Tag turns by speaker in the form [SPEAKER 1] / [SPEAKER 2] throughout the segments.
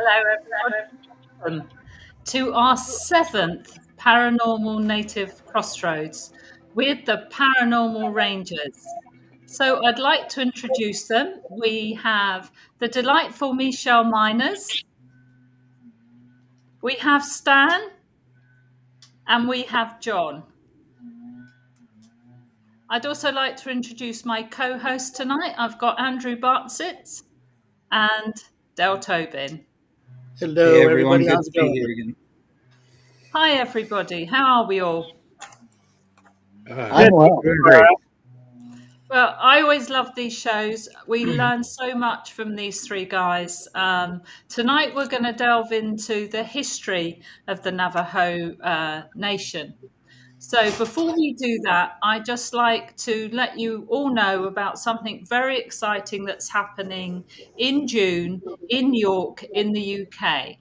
[SPEAKER 1] Welcome to our 7th Paranormal Native Crossroads with the Paranormal Rangers. So I'd like to introduce them. We have the delightful Michele Meiners, we have Stan, and we have John. I'd also like to introduce my co-host tonight. I've got Andrew Bartsitz and Del Tobin.
[SPEAKER 2] Hello, hey everyone. Everybody. How's it going? Here again.
[SPEAKER 1] Hi, everybody. How are we all?
[SPEAKER 2] I'm well. Doing great.
[SPEAKER 1] Well, I always love these shows. We learn so much from these three guys. Tonight, we're going to delve into the history of the Navajo Nation. So before we do that, I'd just like to let you all know about something very exciting that's happening in June in York in the UK.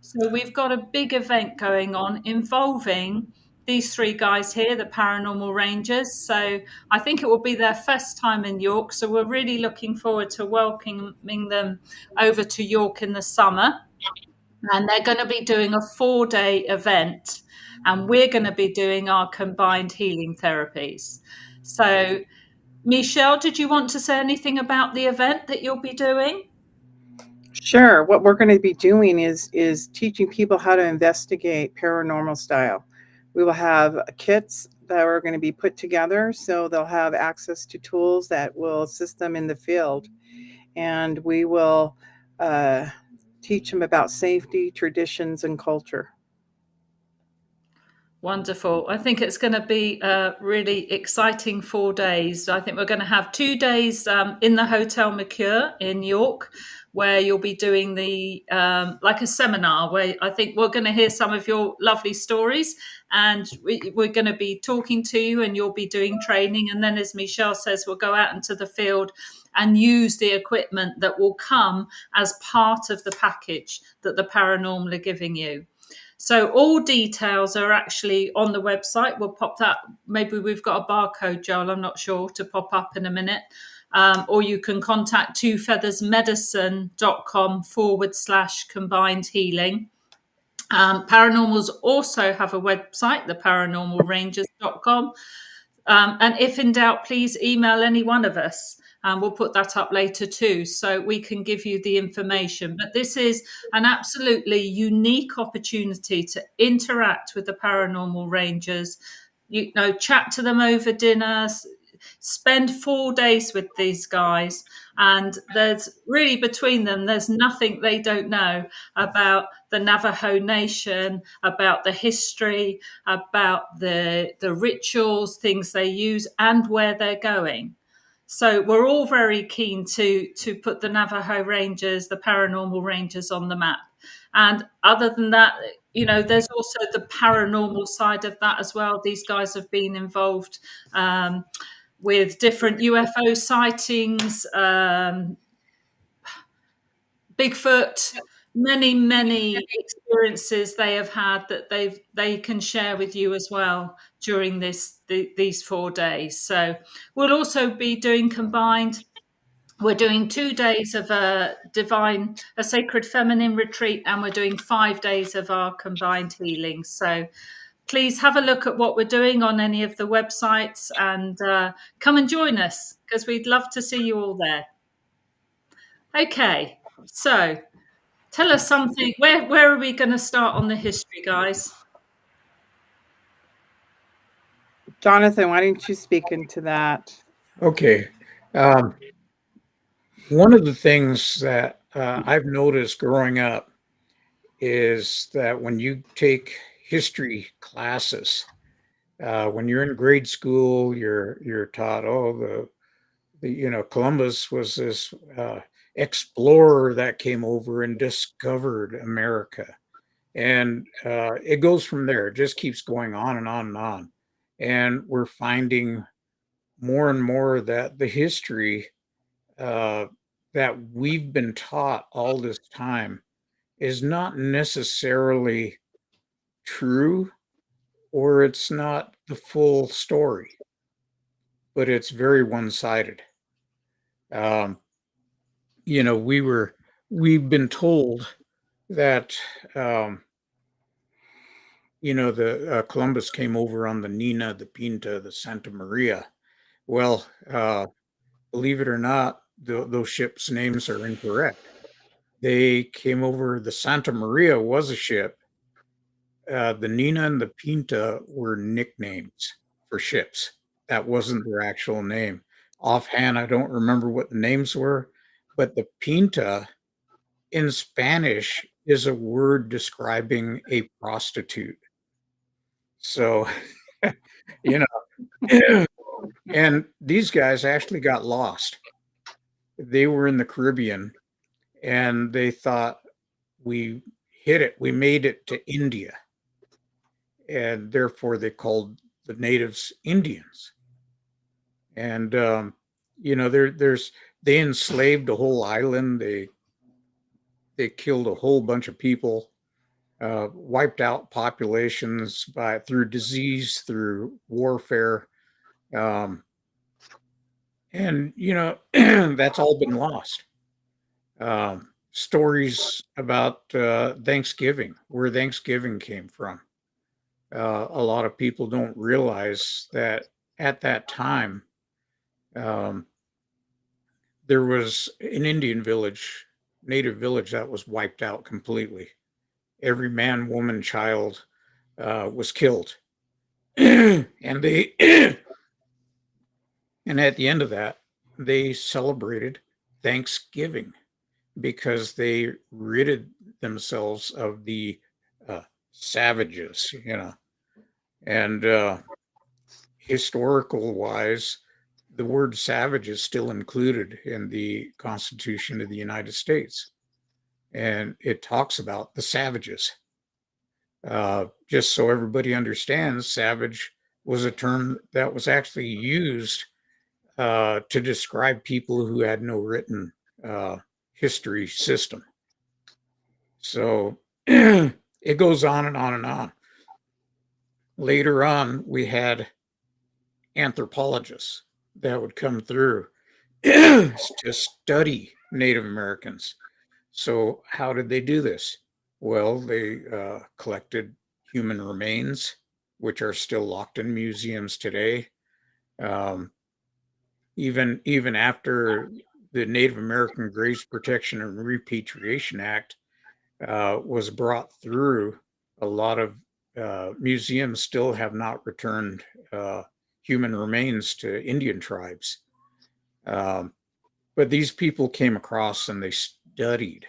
[SPEAKER 1] So we've got a big event going on involving these three guys here, the Paranormal Rangers. So I think it will be their first time in York. So we're really looking forward to welcoming them over to York in the summer. And they're going to be doing a 4-day event. And we're going to be doing our combined healing therapies. So, Michele, did you want to say anything about the event that you'll be doing?
[SPEAKER 3] Sure. What we're going to be doing is teaching people how to investigate paranormal style. We will have kits that are going to be put together, so they'll have access to tools that will assist them in the field. And we will teach them about safety, traditions, and culture.
[SPEAKER 1] Wonderful. I think it's going to be a really exciting 4 days. I think we're going to have 2 days in the Hotel Mercure in York, where you'll be doing the like a seminar where I think we're going to hear some of your lovely stories, and we're going to be talking to you, and you'll be doing training. And then, as Michele says, we'll go out into the field and use the equipment that will come as part of the package that the paranormal are giving you. So all details are actually on the website. We'll pop that. Maybe we've got a barcode, Joel, I'm not sure, to pop up in a minute. Or you can contact twofeathersmedicine.com/combined healing. Paranormals also have a website, the paranormalrangers.com. And if in doubt, please email any one of us. And we'll put that up later too, so we can give you the information. But this is an absolutely unique opportunity to interact with the Paranormal Rangers, chat to them over dinner, spend 4 days with these guys. And there's really, between them, there's nothing they don't know about the Navajo Nation, about the history, about the rituals, things they use, and where they're going. So we're all very keen to put the Navajo Rangers, the Paranormal Rangers, on the map. And other than that, there's also the paranormal side of that as well. These guys have been involved with different UFO sightings, Bigfoot, many experiences they have had that they can share with you as well during these 4 days. So we'll also be doing combined. We're doing 2 days of a sacred feminine retreat, and we're doing 5 days of our combined healing. So please have a look at what we're doing on any of the websites, and come and join us, because we'd love to see you all there. Okay, so tell us something. Where are we going to start on the history, guys?
[SPEAKER 3] Jonathan, why don't you speak into that?
[SPEAKER 2] Okay. One of the things that I've noticed growing up is that when you take history classes, when you're in grade school, you're taught, Columbus was this explorer that came over and discovered America. And it goes from there. It just keeps going on and on and on. And we're finding more and more that the history that we've been taught all this time is not necessarily true, or it's not the full story, but it's very one-sided. We've been told that the Columbus came over on the Nina, the Pinta, the Santa Maria. Well, believe it or not, those ships' names are incorrect. They came over. The Santa Maria was a ship. The Nina and the Pinta were nicknames for ships. That wasn't their actual name. Offhand, I don't remember what the names were, but the Pinta in Spanish is a word describing a prostitute. So, you know, and these guys actually got lost. They were in the Caribbean and they thought we hit it, we made it to India. And therefore they called the natives Indians. And they enslaved a whole island. They killed a whole bunch of people, wiped out populations through disease, through warfare, and that's all been lost. Stories about Thanksgiving, where Thanksgiving came from. A lot of people don't realize that at that time, um, there was an Indian village, native village that was wiped out completely. Every man, woman, child was killed, and they and at the end of that, they celebrated Thanksgiving because they ridded themselves of the savages, and historical wise, the word savage is still included in the Constitution of the United States. And it talks about the savages. Just so everybody understands, savage was a term that was actually used to describe people who had no written history system. So it goes on and on and on. Later on, we had anthropologists that would come through to study Native Americans. So, how did they do this? Well, they collected human remains, which are still locked in museums today. Um, even after the Native American Graves Protection and Repatriation Act was brought through, a lot of museums still have not returned human remains to Indian tribes. Um, but these people came across and they studied.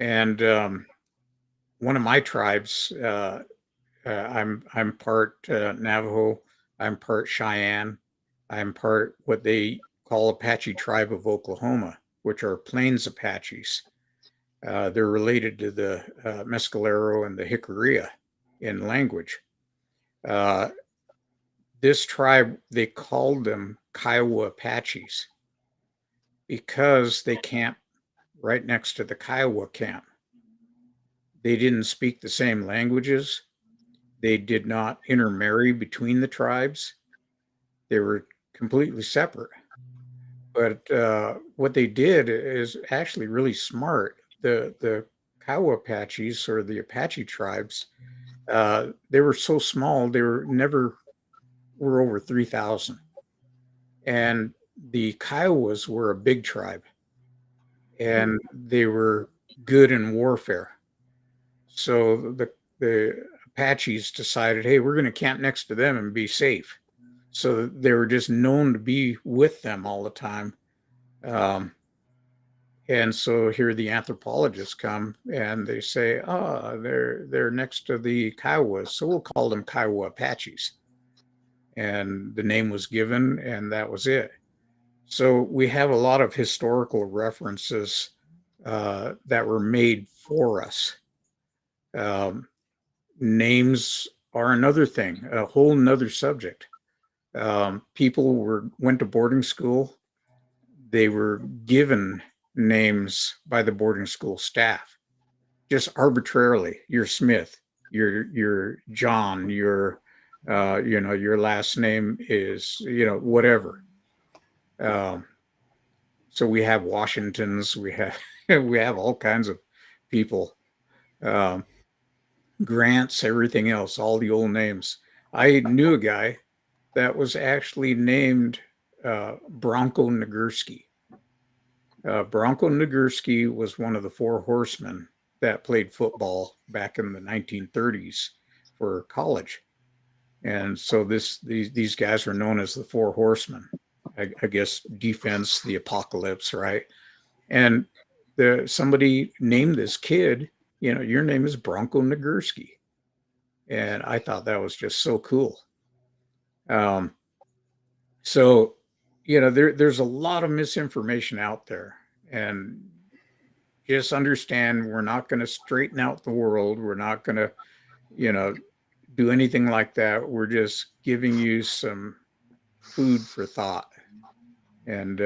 [SPEAKER 2] And one of my tribes, I'm part Navajo, I'm part Cheyenne, I'm part what they call Apache Tribe of Oklahoma, which are Plains Apaches. They're related to the Mescalero and the Jicarilla in language. This tribe, they called them Kiowa Apaches because they camped right next to the Kiowa camp. They didn't speak the same languages. They did not intermarry between the tribes. They were completely separate. But what they did is actually really smart. The Kiowa Apaches or the Apache tribes, they were so small. They were over 3,000, and the Kiowas were a big tribe, and they were good in warfare. So the Apaches decided, hey, we're going to camp next to them and be safe. So they were just known to be with them all the time. Um, and so here the anthropologists come and they say, oh, they're next to the Kiowas, so we'll call them Kiowa Apaches. And the name was given, and that was it. So we have a lot of historical references that were made for us. Um, Names are another thing, a whole nother subject. People went to boarding school. They were given names by the boarding school staff, just arbitrarily. You're Smith. You're John. Your last name is whatever. So we have Washingtons. We have we have all kinds of people um, Grants, everything else, all the old names. I knew a guy that was actually named Bronco Nagurski. Bronco Nagurski was one of the four horsemen that played football back in the 1930s for college. And so these guys were known as the Four Horsemen. I guess defense, the apocalypse, right? And somebody named this kid, your name is Bronco Nagurski, and I thought that was just so cool. Um, so there's a lot of misinformation out there, and just understand we're not going to straighten out the world. We're not going to, you know, do anything like that. We're just giving you some food for thought. And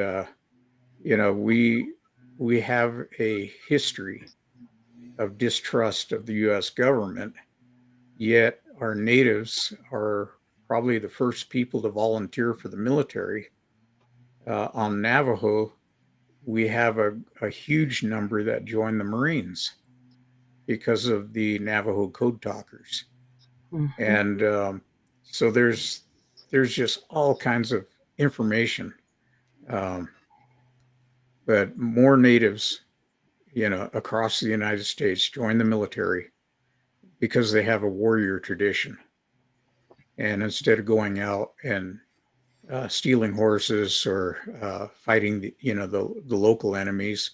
[SPEAKER 2] we have a history of distrust of the U.S. government, yet our natives are probably the first people to volunteer for the military. On Navajo, we have a huge number that join the Marines because of the Navajo code talkers.
[SPEAKER 3] Mhm.
[SPEAKER 2] And so there's just all kinds of information. Um, but more natives, across the United States join the military because they have a warrior tradition. And instead of going out and stealing horses or fighting the local enemies,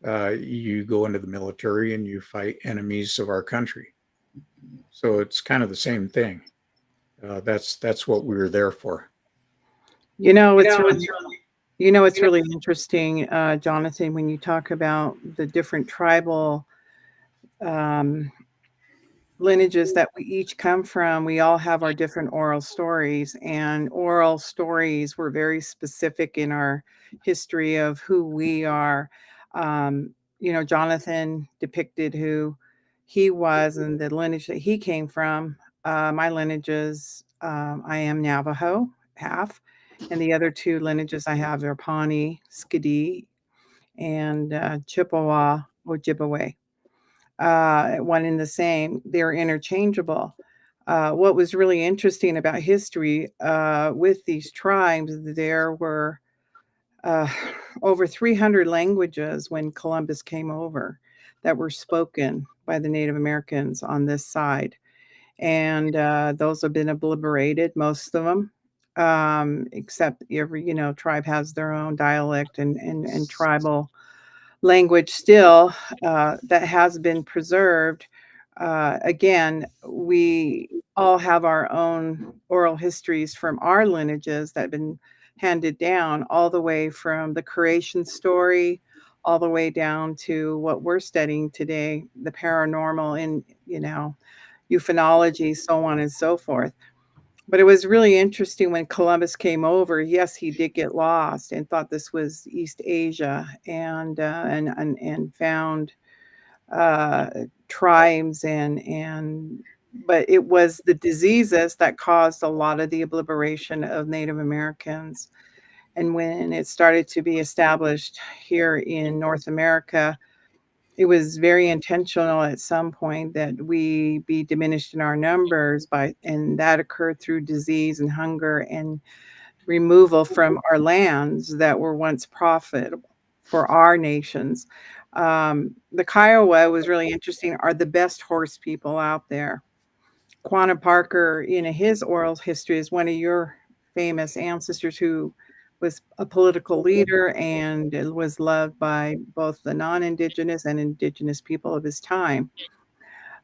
[SPEAKER 2] you go into the military and you fight enemies of our country. So it's kind of the same thing. That's what we were there for.
[SPEAKER 3] It's really interesting, Jonathan, when you talk about the different tribal um, lineages that we each come from. We all have our different oral stories, and oral stories were very specific in our history of who we are. Jonathan depicted who he was and the lineage that he came from. My lineages, I am Navajo, half, and the other two lineages I have are Pawnee, Skidee, and Chippewa, Ojibwe. One and the same. They're interchangeable. What was really interesting about history with these tribes, there were uh, over 300 languages when Columbus came over that were spoken by the Native Americans on this side. And those have been obliterated, most of them, except every, tribe has their own dialect and tribal language still that has been preserved. Again, we all have our own oral histories from our lineages that have been handed down all the way from the creation story all the way down to what we're studying today, the paranormal and, ufology, so on and so forth. But it was really interesting when Columbus came over. Yes, he did get lost and thought this was East Asia, and found uh, tribes but it was the diseases that caused a lot of the obliteration of Native Americans. And when it started to be established here in North America, it was very intentional at some point that we be diminished in our numbers and that occurred through disease and hunger and removal from our lands that were once profitable for our nations. The Kiowa was really interesting, are the best horse people out there. Quanah Parker, his oral history, is one of your famous ancestors who was a political leader and was loved by both the non-Indigenous and Indigenous people of his time.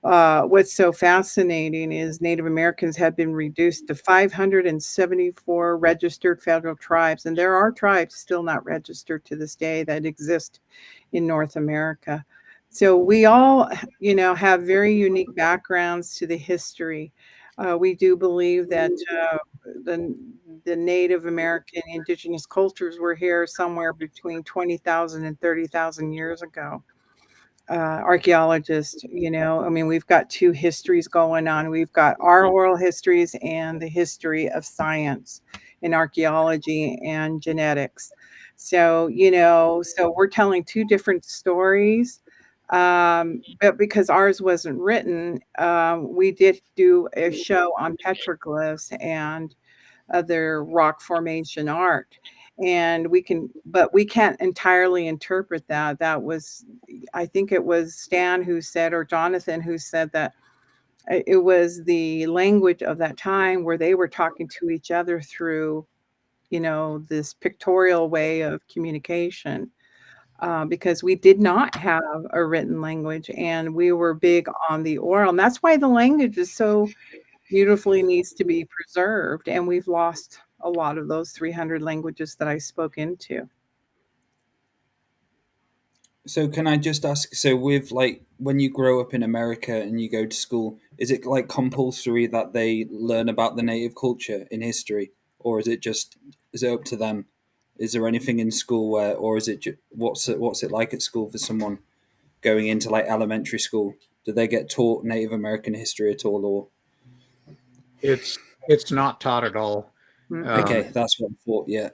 [SPEAKER 3] What's so fascinating is Native Americans have been reduced to 574 registered federal tribes, and there are tribes still not registered to this day that exist in North America. So we all, have very unique backgrounds to the history. We do believe that the the Native American indigenous cultures were here somewhere between 20,000 and 30,000 years ago. Archaeologists, I mean, we've got two histories going on. We've got our oral histories and the history of science in archaeology and genetics. So, so we're telling two different stories, But because ours wasn't written, we did do a show on petroglyphs and other rock formation art. And but we can't entirely interpret that. I think it was Stan who said, or Jonathan who said that it was the language of that time where they were talking to each other through, this pictorial way of communication. Because we did not have a written language and we were big on the oral. And that's why the language is so beautifully needs to be preserved. And we've lost a lot of those 300 languages that I spoke into.
[SPEAKER 4] So can I just ask, so with like when you grow up in America and you go to school, is it like compulsory that they learn about the native culture in history, or is it up to them? Is there anything in school where, or is it what's it like at school for someone going into like elementary school? Do they get taught Native American history at all, or?
[SPEAKER 2] It's not taught at all.
[SPEAKER 4] Okay, that's what I thought. Yeah,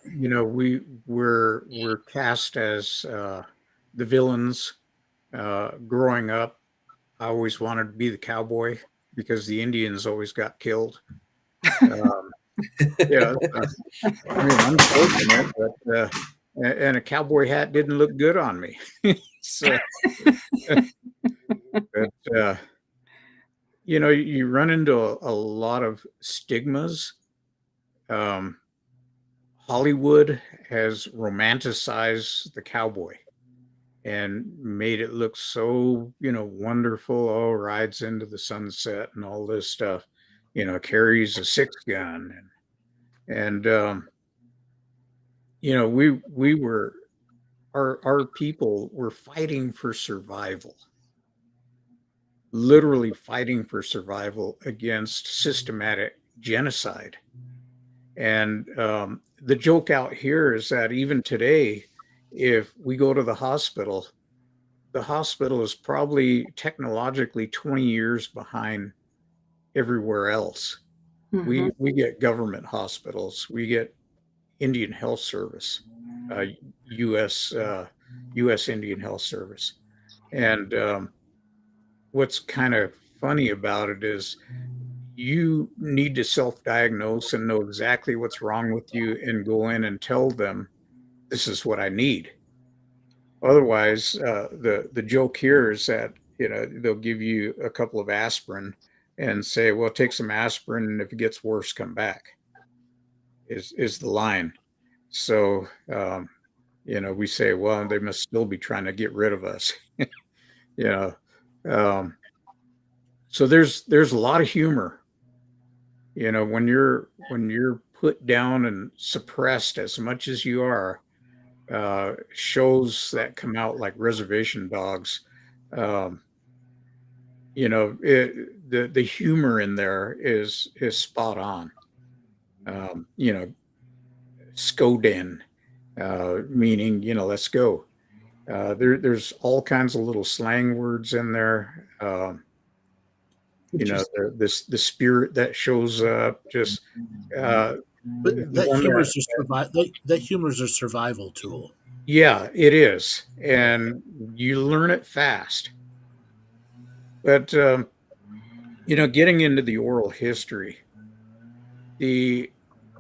[SPEAKER 2] We're cast as the villains. Growing up, I always wanted to be the cowboy because the Indians always got killed. Yeah, I mean, unfortunate, but and a cowboy hat didn't look good on me. So, but you run into a lot of stigmas. Hollywood has romanticized the cowboy and made it look so, wonderful. Oh, rides into the sunset and all this stuff, carries a 6 gun. And we were, our people were fighting for survival, literally fighting for survival against systematic genocide. And the joke out here is that even today, if we go to the hospital is probably technologically 20 years behind everywhere else.
[SPEAKER 3] Mhm.
[SPEAKER 2] We get government hospitals, we get Indian Health Service, U.S. U.S. Indian Health Service, and what's kind of funny about it is you need to self-diagnose and know exactly what's wrong with you and go in and tell them this is what I need. Otherwise, the joke here is that they'll give you a couple of aspirin and say, "Well, take some aspirin, and if it gets worse, come back." Is the line? So we say, "Well, they must still be trying to get rid of us." you know, um, so there's a lot of humor. When you're put down and suppressed as much as you are, shows that come out like Reservation Dogs. Um, the humor in there is spot on. Um, you know, Skoden, meaning let's go. There's all kinds of little slang words in there. The spirit that shows up, just
[SPEAKER 5] But
[SPEAKER 2] the one that
[SPEAKER 5] that humor is a survival tool.
[SPEAKER 2] yeah, it is, and you learn it fast. But getting into the oral history, the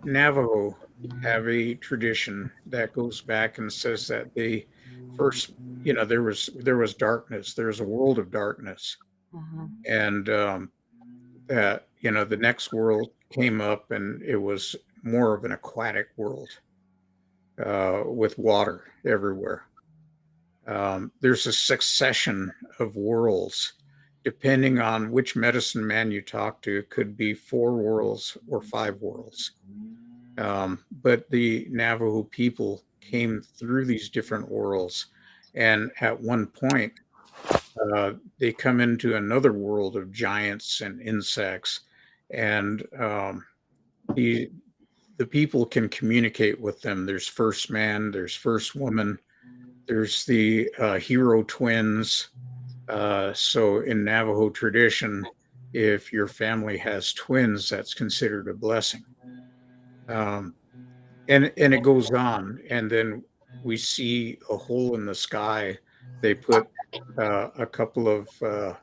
[SPEAKER 2] Navajo have a tradition that goes back and says that they first, there was darkness. There's a world of darkness,
[SPEAKER 3] Mhm.
[SPEAKER 2] and that the next world came up, and it was more of an aquatic world with water everywhere. There's a succession of worlds. Depending on which medicine man you talk to, it could be 4 worlds or 5 worlds. But the Navajo people came through these different worlds, and at one point, they come into another world of giants and insects, and the the people can communicate with them. There's first man, there's first woman, there's the hero twins. So in Navajo tradition, if your family has twins, that's considered a blessing. Um, and it goes on, and then we see a hole in the sky they put a couple of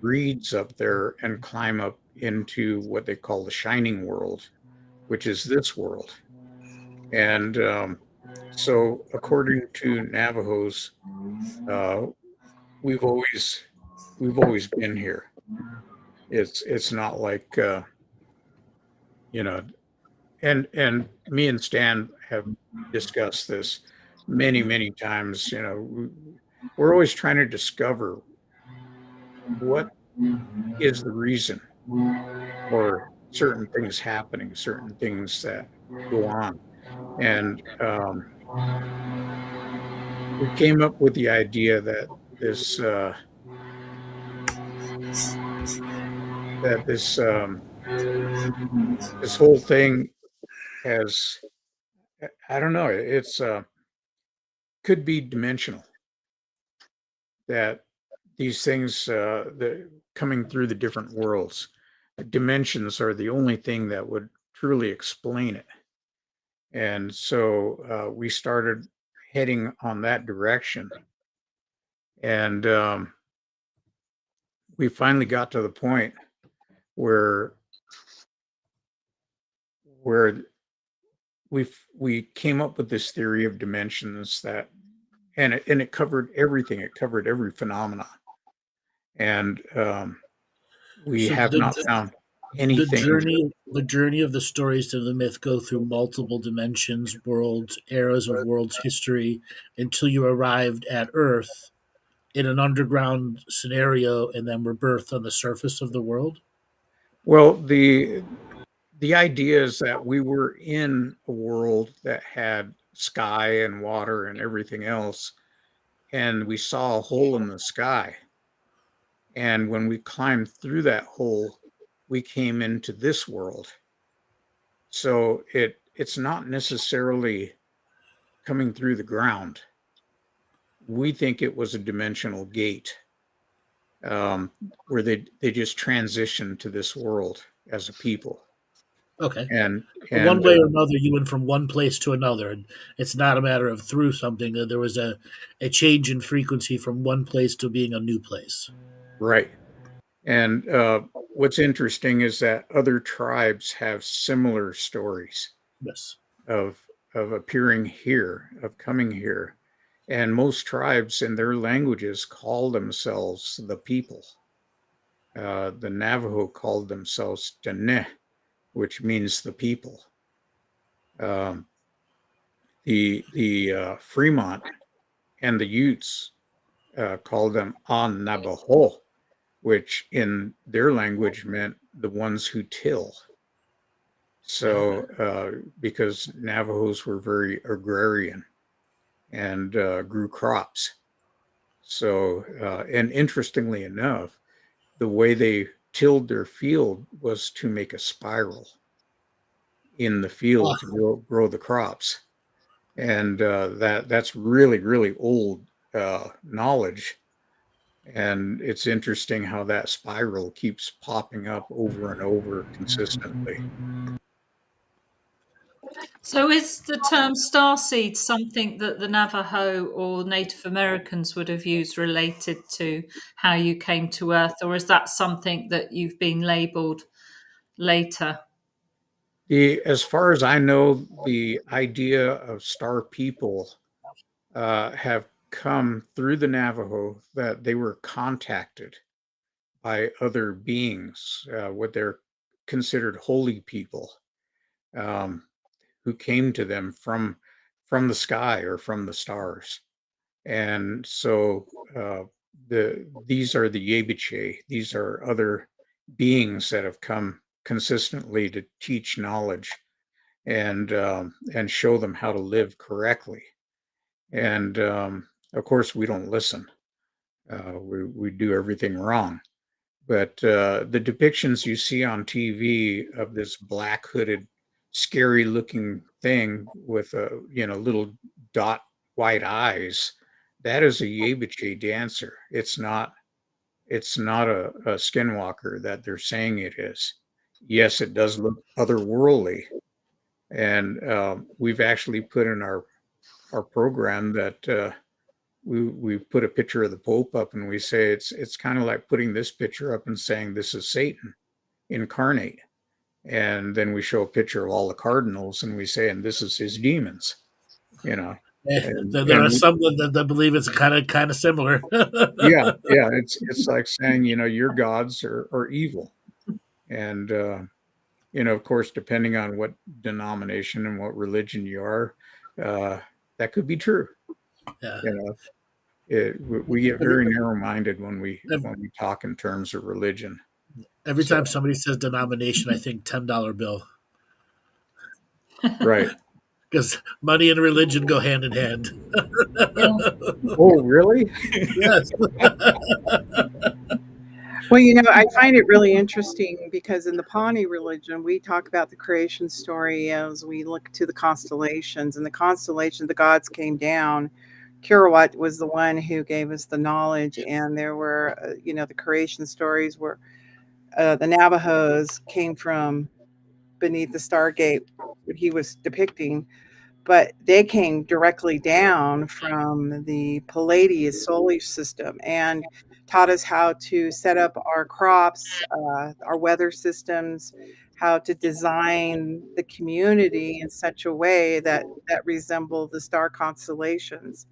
[SPEAKER 2] reeds up there and climb up into what they call the shining world, which is this world. And so, according to Navajos, uh, we've always been here. It's not like you know, and me and Stan have discussed this many times. We're always trying to discover what is the reason for certain things happening, certain things that go on. And we came up with the idea that this that this whole thing has, I don't know, it's could be dimensional. That these things the coming through the different worlds, the dimensions are the only thing that would truly explain it. And so we started heading on that direction. And we finally got to the point where where we came up with this theory of dimensions that, and it covered everything. It covered every phenomenon. And we
[SPEAKER 5] So
[SPEAKER 2] have not found anything.
[SPEAKER 5] the journey of the stories to the myth go through multiple dimensions, worlds, eras of world's history, until you arrived at Earth in an underground scenario, and then were birthed on the surface of the world.
[SPEAKER 2] Well, the idea is that we were in a world that had sky and water and everything else, and we saw a hole in the sky. And when we climbed through that hole, we came into this world. So it's not necessarily coming through the ground. We think it was a dimensional gate, where they just transitioned to this world as a people.
[SPEAKER 5] Okay.
[SPEAKER 2] And
[SPEAKER 5] One way or another, you went from one place to another. And it's not a matter of through something. There was a change in frequency from one place to being a new place.
[SPEAKER 2] right. And what's interesting is that other tribes have similar stories
[SPEAKER 5] Yes.
[SPEAKER 2] of appearing here, of coming here. And most tribes in their languages call themselves the people. The Navajo called themselves Dene, which means the people. Um, the Fremont and the Utes called them An Navajo, which in their language meant the ones who till. So, because Navajos were very agrarian and grew crops. So, and interestingly enough, the way they tilled their field was to make a spiral in the field to grow the crops. And that's really old knowledge. And it's interesting how that spiral keeps popping up over and over consistently.
[SPEAKER 1] So, is the term starseed something that the Navajo or Native Americans would have used related to how you came to Earth, or is that something that you've been labeled later?
[SPEAKER 2] As far as I know, the idea of star people have come through the Navajo, that they were contacted by other beings, what they're considered holy people, um, who came to them from the sky or from the stars. And so these are the Yebiche. These are other beings that have come consistently to teach knowledge and show them how to live correctly. And of course, we don't listen. We do everything wrong. But the depictions you see on TV of this black hooded, scary looking thing with a little dot white eyes, that is a Yebiche dancer. It's not a skinwalker that they're saying it is. Yes, it does look otherworldly, and we've actually put in our program that we put a picture of the Pope up and we say it's kind of like putting this picture up and saying this is Satan incarnate. And then we show a picture of all the cardinals and we say, and this is his demons, you know.
[SPEAKER 5] There are some that believe it's kind of similar.
[SPEAKER 2] Yeah, it's like saying, your gods are evil. And of course, depending on what denomination and what religion you are, that could be true.
[SPEAKER 5] Yeah.
[SPEAKER 2] We get very narrow-minded when we talk in terms of religion.
[SPEAKER 5] Every time somebody says denomination, I think $10 bill.
[SPEAKER 2] Right.
[SPEAKER 5] Because money and religion go hand in hand.
[SPEAKER 2] Oh, really?
[SPEAKER 5] Yes.
[SPEAKER 3] Well, I find it really interesting because in the Pawnee religion, we talk about the creation story as we look to the constellations. And the constellation, the gods came down. Kirawat was the one who gave us the knowledge. And there were, the creation stories where the Navajos came from beneath the Stargate, what he was depicting. But they came directly down from the Palladius solar system and taught us how to set up our crops, our weather systems, how to design the community in such a way that resembled the star constellations.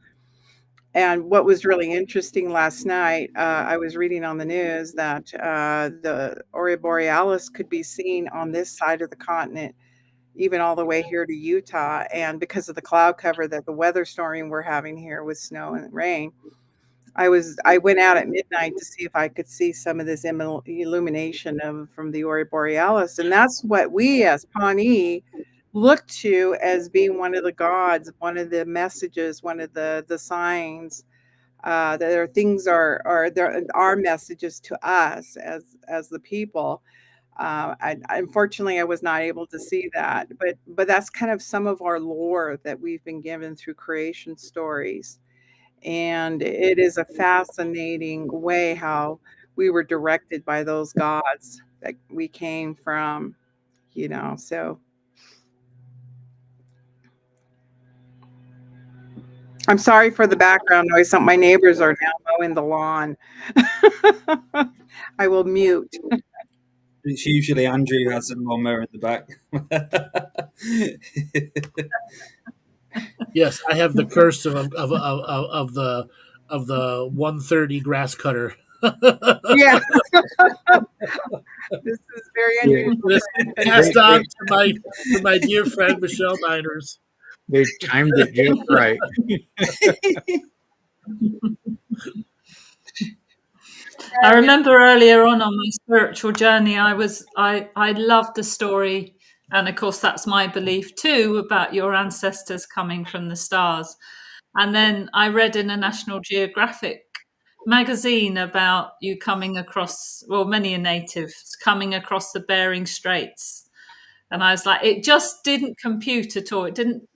[SPEAKER 3] And what was really interesting last night, I was reading on the news that the Aurora Borealis could be seen on this side of the continent, even all the way here to Utah. And because of the cloud cover that the weather storming we're having here with snow and rain, I went out at midnight to see if I could see some of this illumination from the Aurora Borealis. And that's what we as Pawnee look to as being one of the gods, one of the messages, one of the signs. That there are things there are messages to us as the people. Unfortunately, I was not able to see that, but that's kind of some of our lore that we've been given through creation stories, and it is a fascinating way how we were directed by those gods that we came from, So I'm sorry for the background noise. My neighbors are now mowing the lawn. I will mute.
[SPEAKER 4] It's usually Andrew who has a lawnmower in the back.
[SPEAKER 5] Yes, I have the curse of the 130 grass cutter.
[SPEAKER 3] Yeah. This is very unusual.
[SPEAKER 5] Passed on to my dear friend Michele Meiners.
[SPEAKER 2] They've timed it just right.
[SPEAKER 1] I remember earlier on my spiritual journey, I loved the story, and of course that's my belief too, about your ancestors coming from the stars. And then I read in a National Geographic magazine about you coming across, many natives coming across the Bering Straits, and I was like, it just didn't compute at all. It didn't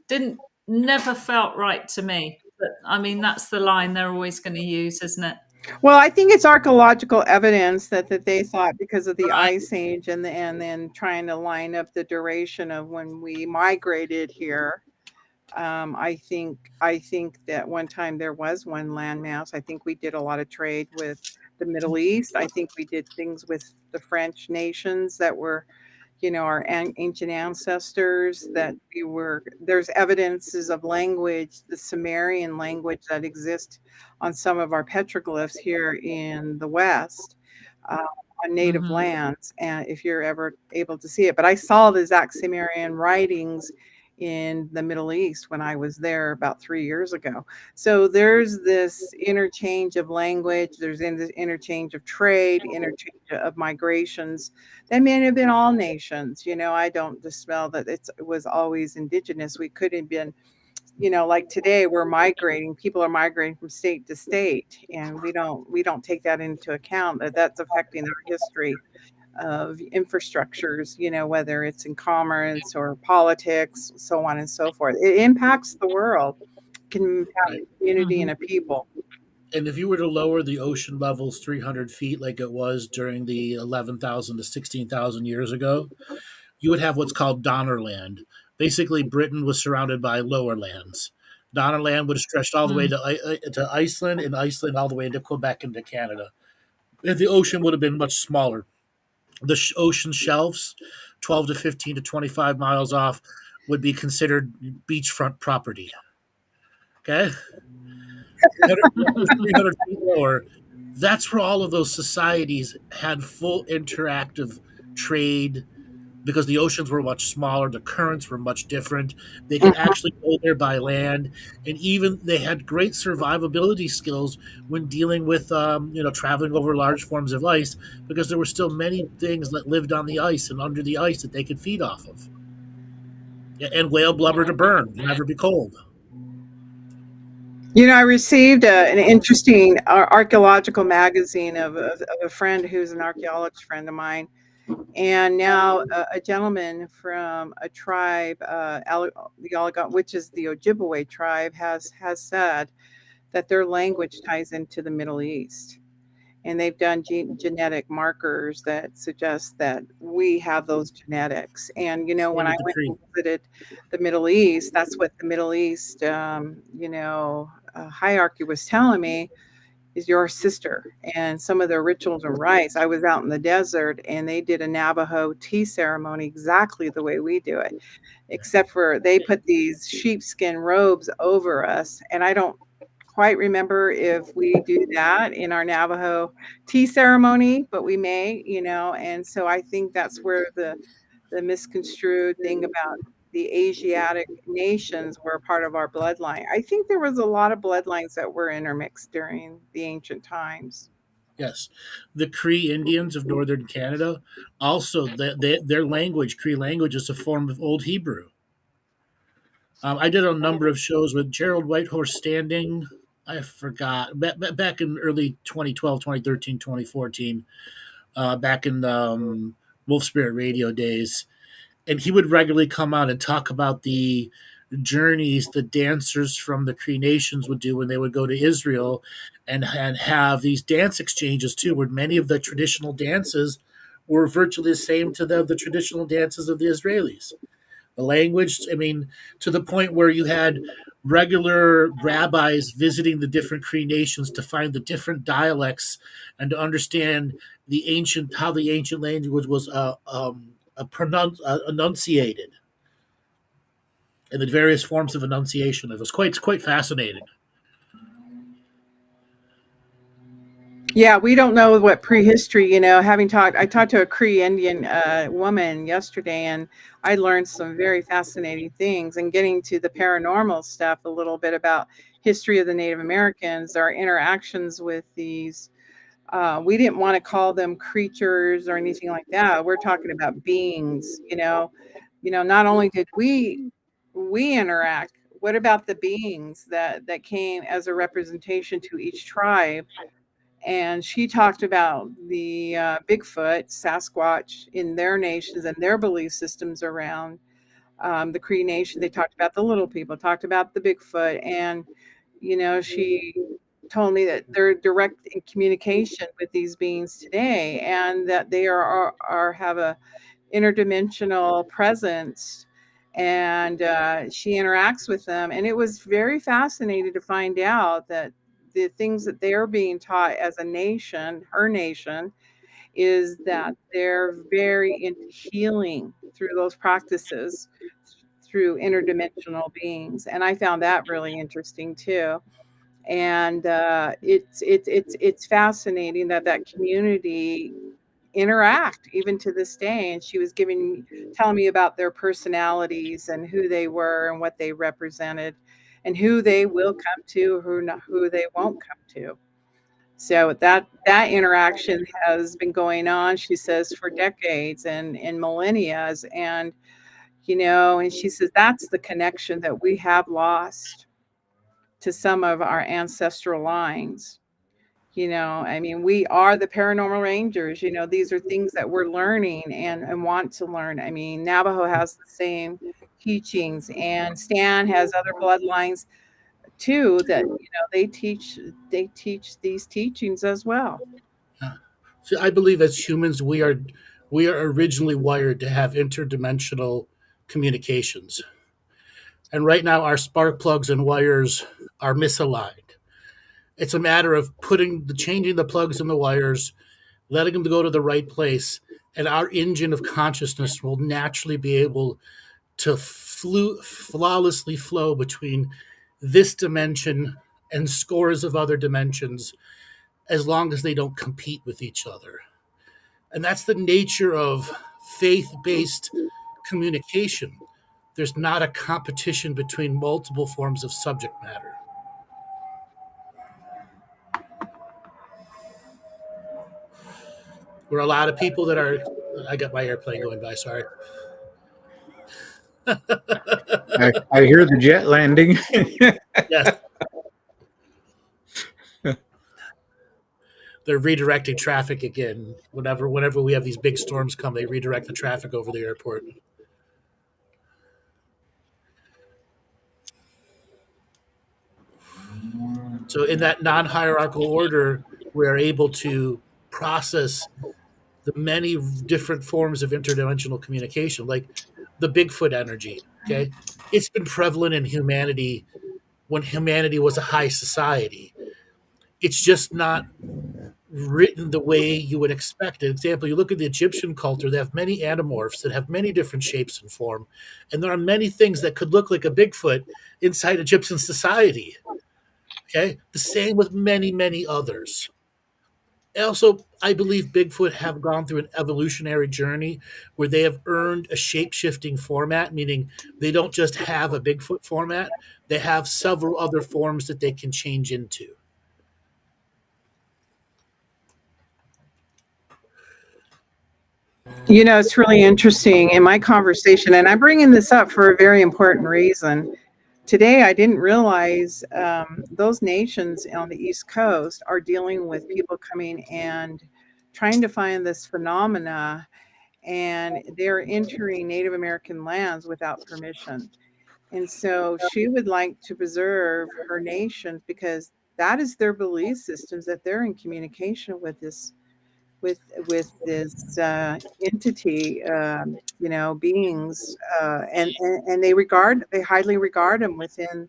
[SPEAKER 1] never felt right to me. But I mean, that's the line they're always going to use, isn't it?
[SPEAKER 3] Well, I think it's archaeological evidence that they thought because of the Ice Age and then trying to line up the duration of when we migrated here. I think that one time there was one landmass. I think we did a lot of trade with the Middle East. I think we did things with the French nations that were, our ancient ancestors, that there's evidences of language, the Sumerian language that exists on some of our petroglyphs here in the West, on native lands, and if you're ever able to see it. But I saw the exact Sumerian writings in the Middle East when I was there about 3 years ago. So there's this interchange of language, there's this interchange of trade, interchange of migrations. That may have been all nations. I don't dispel that it was always indigenous. We could have been, like today we're migrating, people are migrating from state to state, and we don't take that into account, that's affecting our history of infrastructures, whether it's in commerce or politics, so on and so forth. It impacts the world, can impact a community and a people.
[SPEAKER 5] And if you were to lower the ocean levels 300 feet like it was during the 11,000 to 16,000 years ago, you would have what's called Donnerland. Basically, Britain was surrounded by lower lands. Donner Land would have stretched all the way
[SPEAKER 1] Mm.
[SPEAKER 5] to Iceland, and Iceland all the way into Quebec into Canada. And the ocean would have been much smaller. The ocean shelves, 12 to 15 to 25 miles off, would be considered beachfront property. Okay? 300 feet lower, that's where all of those societies had full interactive trade because the oceans were much smaller, the currents were much different. They could actually go there by land, and even they had great survivability skills when dealing with, traveling over large forms of ice because there were still many things that lived on the ice and under the ice that they could feed off of. And whale blubber to burn, never be cold.
[SPEAKER 3] I received an interesting archaeological magazine of a friend who's an archaeologist friend of mine. And now a gentleman from a tribe, which is the Ojibwe tribe, has said that their language ties into the Middle East. And they've done genetic markers that suggest that we have those genetics. And, when I went and visited the Middle East, that's what the Middle East, hierarchy was telling me is your sister. And some of their rituals and rites, I was out in the desert and they did a Navajo tea ceremony exactly the way we do it, except for they put these sheepskin robes over us. And I don't quite remember if we do that in our Navajo tea ceremony, but we may, and so I think that's where the misconstrued thing about the Asiatic nations were part of our bloodline. I think there was a lot of bloodlines that were intermixed during the ancient times.
[SPEAKER 5] Yes, the Cree Indians of northern Canada also their language, Cree language, is a form of Old Hebrew. I did a number of shows with Gerald Whitehorse Standing. I forgot back in early 2012, 2013, 2014, back in Wolf Spirit Radio days, and he would regularly come out and talk about the journeys the dancers from the Cree nations would do when they would go to Israel and have these dance exchanges too, where many of the traditional dances were virtually the same to the traditional dances of the Israelis. The language, I mean, to the point where you had regular rabbis visiting the different Cree nations to find the different dialects and to understand how the ancient language was enunciated and the various forms of enunciation. It was quite fascinating.
[SPEAKER 3] Yeah, we don't know what prehistory, I talked to a Cree Indian woman yesterday, and I learned some very fascinating things. And getting to the paranormal stuff a little bit about history of the Native Americans, our interactions with these. We didn't want to call them creatures or anything like that. We're talking about beings. Not only did we interact. What about the beings that came as a representation to each tribe? And she talked about the Bigfoot, Sasquatch in their nations and their belief systems around the Cree Nation. They talked about the little people, talked about the Bigfoot. And, she told me that they're direct in communication with these beings today and that they have a interdimensional presence. And she interacts with them. And it was very fascinating to find out that the things that they're being taught as a nation, her nation, is that they're very into healing through those practices, through interdimensional beings. And I found that really interesting too. And it's fascinating that community interact even to this day. And she was telling me about their personalities and who they were and what they represented and who they will come to, who they won't come to. So that interaction has been going on, she says, for decades and millennia. And and she says that's the connection that we have lost to some of our ancestral lines. I mean, we are the Paranormal Rangers. These are things that we're learning and want to learn. I mean, Navajo has the same teachings, and Stan has other bloodlines too that they teach these teachings as well.
[SPEAKER 5] So I believe as humans we are originally wired to have interdimensional communications. And right now, our spark plugs and wires are misaligned. It's a matter of changing the plugs and the wires, letting them go to the right place, and our engine of consciousness will naturally be able to flawlessly flow between this dimension and scores of other dimensions, as long as they don't compete with each other. And that's the nature of faith-based communication. There's not a competition between multiple forms of subject matter. We're a lot of people that are. I got my airplane going by. Sorry.
[SPEAKER 2] I hear the jet landing.
[SPEAKER 5] Yes. They're redirecting traffic again. Whenever we have these big storms come, they redirect the traffic over the airport. So in that non-hierarchical order, we're able to process the many different forms of interdimensional communication, like the Bigfoot energy. Okay, it's been prevalent in humanity when humanity was a high society. It's just not written the way you would expect. An example, you look at the Egyptian culture, they have many animorphs that have many different shapes and form. And there are many things that could look like a Bigfoot inside Egyptian society. Okay. The same with many, many others. Also, I believe Bigfoot have gone through an evolutionary journey where they have earned a shape-shifting format, meaning they don't just have a Bigfoot format, they have several other forms that they can change into.
[SPEAKER 3] You know, it's really interesting in my conversation, and I'm bringing this up for a very important reason. Today, I didn't realize those nations on the East Coast are dealing with people coming and trying to find this phenomena, and they're entering Native American lands without permission. And so she would like to preserve her nation because that is their belief systems, that they're in communication with this entity, you know, beings, and they highly regard them within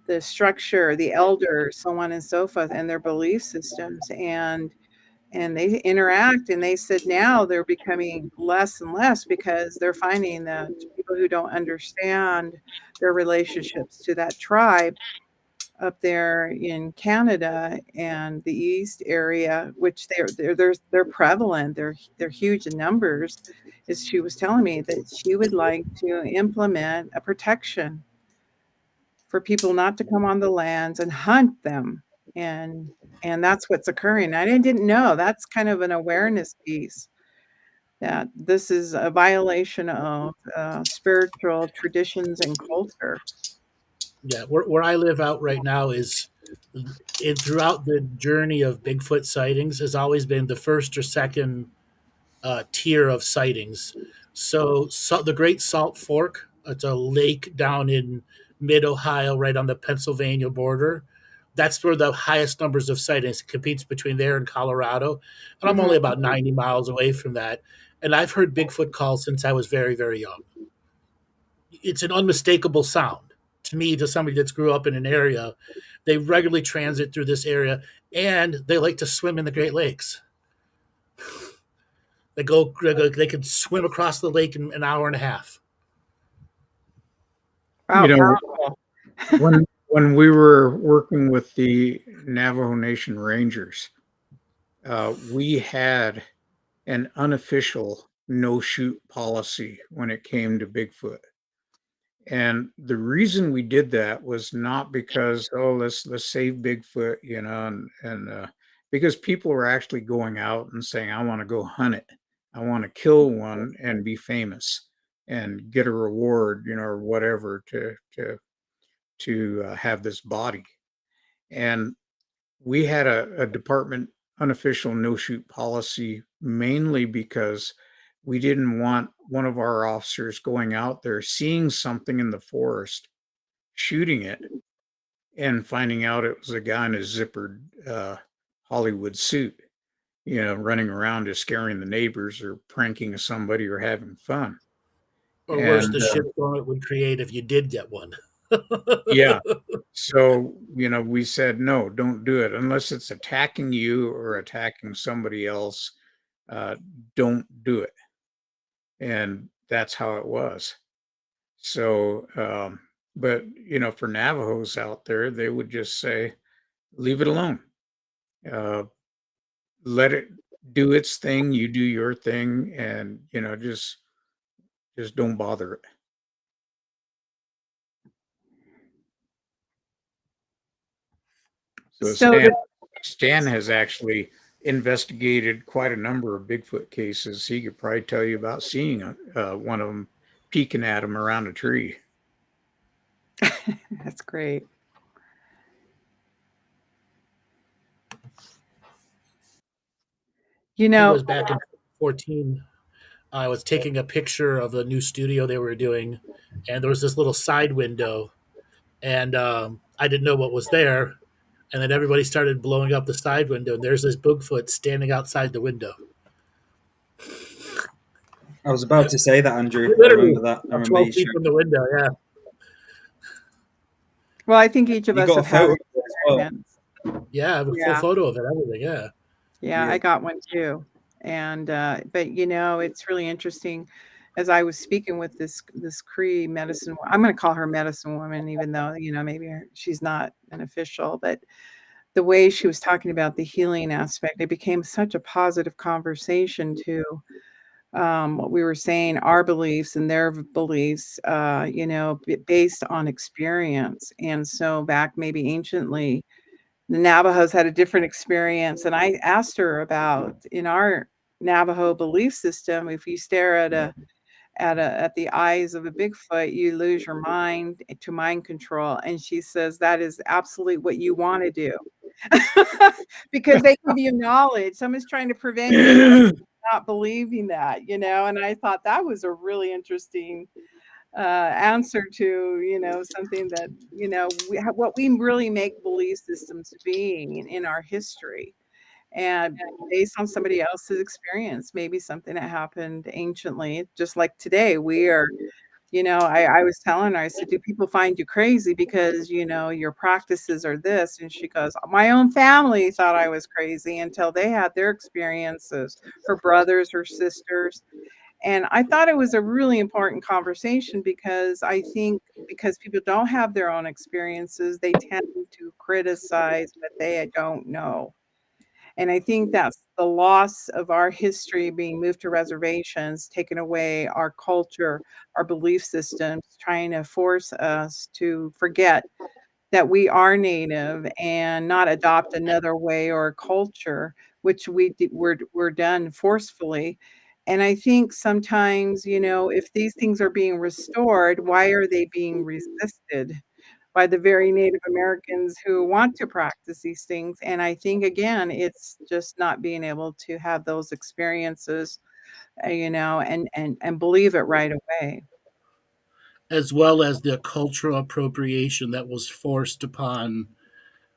[SPEAKER 3] the structure, the elders, so on and so forth, and their belief systems, and they interact. And they said now they're becoming less and less because they're finding that people who don't understand their relationships to that tribe up there in Canada and the East area, which they're prevalent, they're huge in numbers, is she was telling me that she would like to implement a protection for people not to come on the lands and hunt them. And that's what's occurring. I didn't know. That's kind of an awareness piece, that this is a violation of spiritual traditions and culture.
[SPEAKER 5] Yeah, where I live out right now is throughout the journey of Bigfoot sightings has always been the first or second tier of sightings. So the Great Salt Fork, it's a lake down in mid Ohio, right on the Pennsylvania border. That's where the highest numbers of sightings. It competes between there and Colorado, and I'm only about 90 miles away from that. And I've heard Bigfoot calls since I was very, very young. It's an unmistakable sound to me, to somebody that's grew up in an area. They regularly transit through this area, and they like to swim in the Great Lakes. They can swim across the lake in an hour and a half.
[SPEAKER 3] Wow,
[SPEAKER 2] You know,
[SPEAKER 3] powerful.
[SPEAKER 2] when we were working with the Navajo Nation Rangers, we had an unofficial no-shoot policy when it came to Bigfoot. And the reason we did that was not because, oh, let's save Bigfoot, you know, and because people were actually going out and saying, I want to go hunt it. I want to kill one and be famous and get a reward, you know, or whatever to have this body. And we had a department unofficial no shoot policy mainly because we didn't want one of our officers going out there seeing something in the forest, shooting it, and finding out it was a guy in a zippered Hollywood suit, you know, running around just scaring the neighbors or pranking somebody or having fun.
[SPEAKER 5] Or worse,
[SPEAKER 2] And
[SPEAKER 5] the shitstorm it would create if you did get one.
[SPEAKER 2] yeah, so, we said, no, don't do it unless it's attacking you or attacking somebody else. Uh, don't do it. And that's how it was. So, but, for Navajos out there, they would just say, leave it alone. Uh, let it do its thing. You do your thing, and, just don't bother it. So
[SPEAKER 3] So
[SPEAKER 2] Stan has actually investigated quite a number of Bigfoot cases. He could probably tell you about seeing one of them peeking at him around a tree.
[SPEAKER 3] that's great.
[SPEAKER 5] I think it was back in 2014. I was taking a picture of the new studio they were doing, and there was this little side window, and I didn't know what was there. And then everybody started blowing up the side window, and there's this Bigfoot standing outside the window.
[SPEAKER 4] I was about to say that, Andrew. I
[SPEAKER 5] Literally,
[SPEAKER 4] remember that. I remember
[SPEAKER 5] 12
[SPEAKER 4] you
[SPEAKER 5] feet
[SPEAKER 4] showing.
[SPEAKER 5] from the window, yeah.
[SPEAKER 3] Well, I think each of
[SPEAKER 4] You
[SPEAKER 3] us
[SPEAKER 4] got a
[SPEAKER 3] have had
[SPEAKER 4] photo
[SPEAKER 3] an
[SPEAKER 4] as well.
[SPEAKER 3] experience.
[SPEAKER 5] Yeah, I have a full
[SPEAKER 3] Yeah.
[SPEAKER 5] photo of it, everything, yeah.
[SPEAKER 3] Yeah, I got one too. And but it's really interesting. As I was speaking with this Cree medicine, I'm going to call her medicine woman, even though maybe she's not an official, but the way she was talking about the healing aspect, it became such a positive conversation to what we were saying, our beliefs and their beliefs, based on experience. And so back maybe anciently, the Navajos had a different experience. And I asked her about in our Navajo belief system, if you stare at the eyes of a Bigfoot, you lose your mind to mind control. And she says that is absolutely what you want to do. Because they give you knowledge. Someone's trying to prevent you from not believing that, and I thought that was a really interesting answer to something that what we really make belief systems being in our history, and based on somebody else's experience, maybe something that happened anciently, just like today we are. I was telling her, I said, do people find you crazy because, your practices are this? And she goes, my own family thought I was crazy until they had their experiences, her brothers, her sisters. And I thought it was a really important conversation because I think because people don't have their own experiences, they tend to criticize what they don't know. And I think that's the loss of our history being moved to reservations, taking away our culture, our belief systems, trying to force us to forget that we are Native and not adopt another way or culture, which we're done forcefully. And I think sometimes, if these things are being restored, why are they being resisted by the very Native Americans who want to practice these things? And I think, again, it's just not being able to have those experiences, and believe it right away.
[SPEAKER 5] As well as the cultural appropriation that was forced upon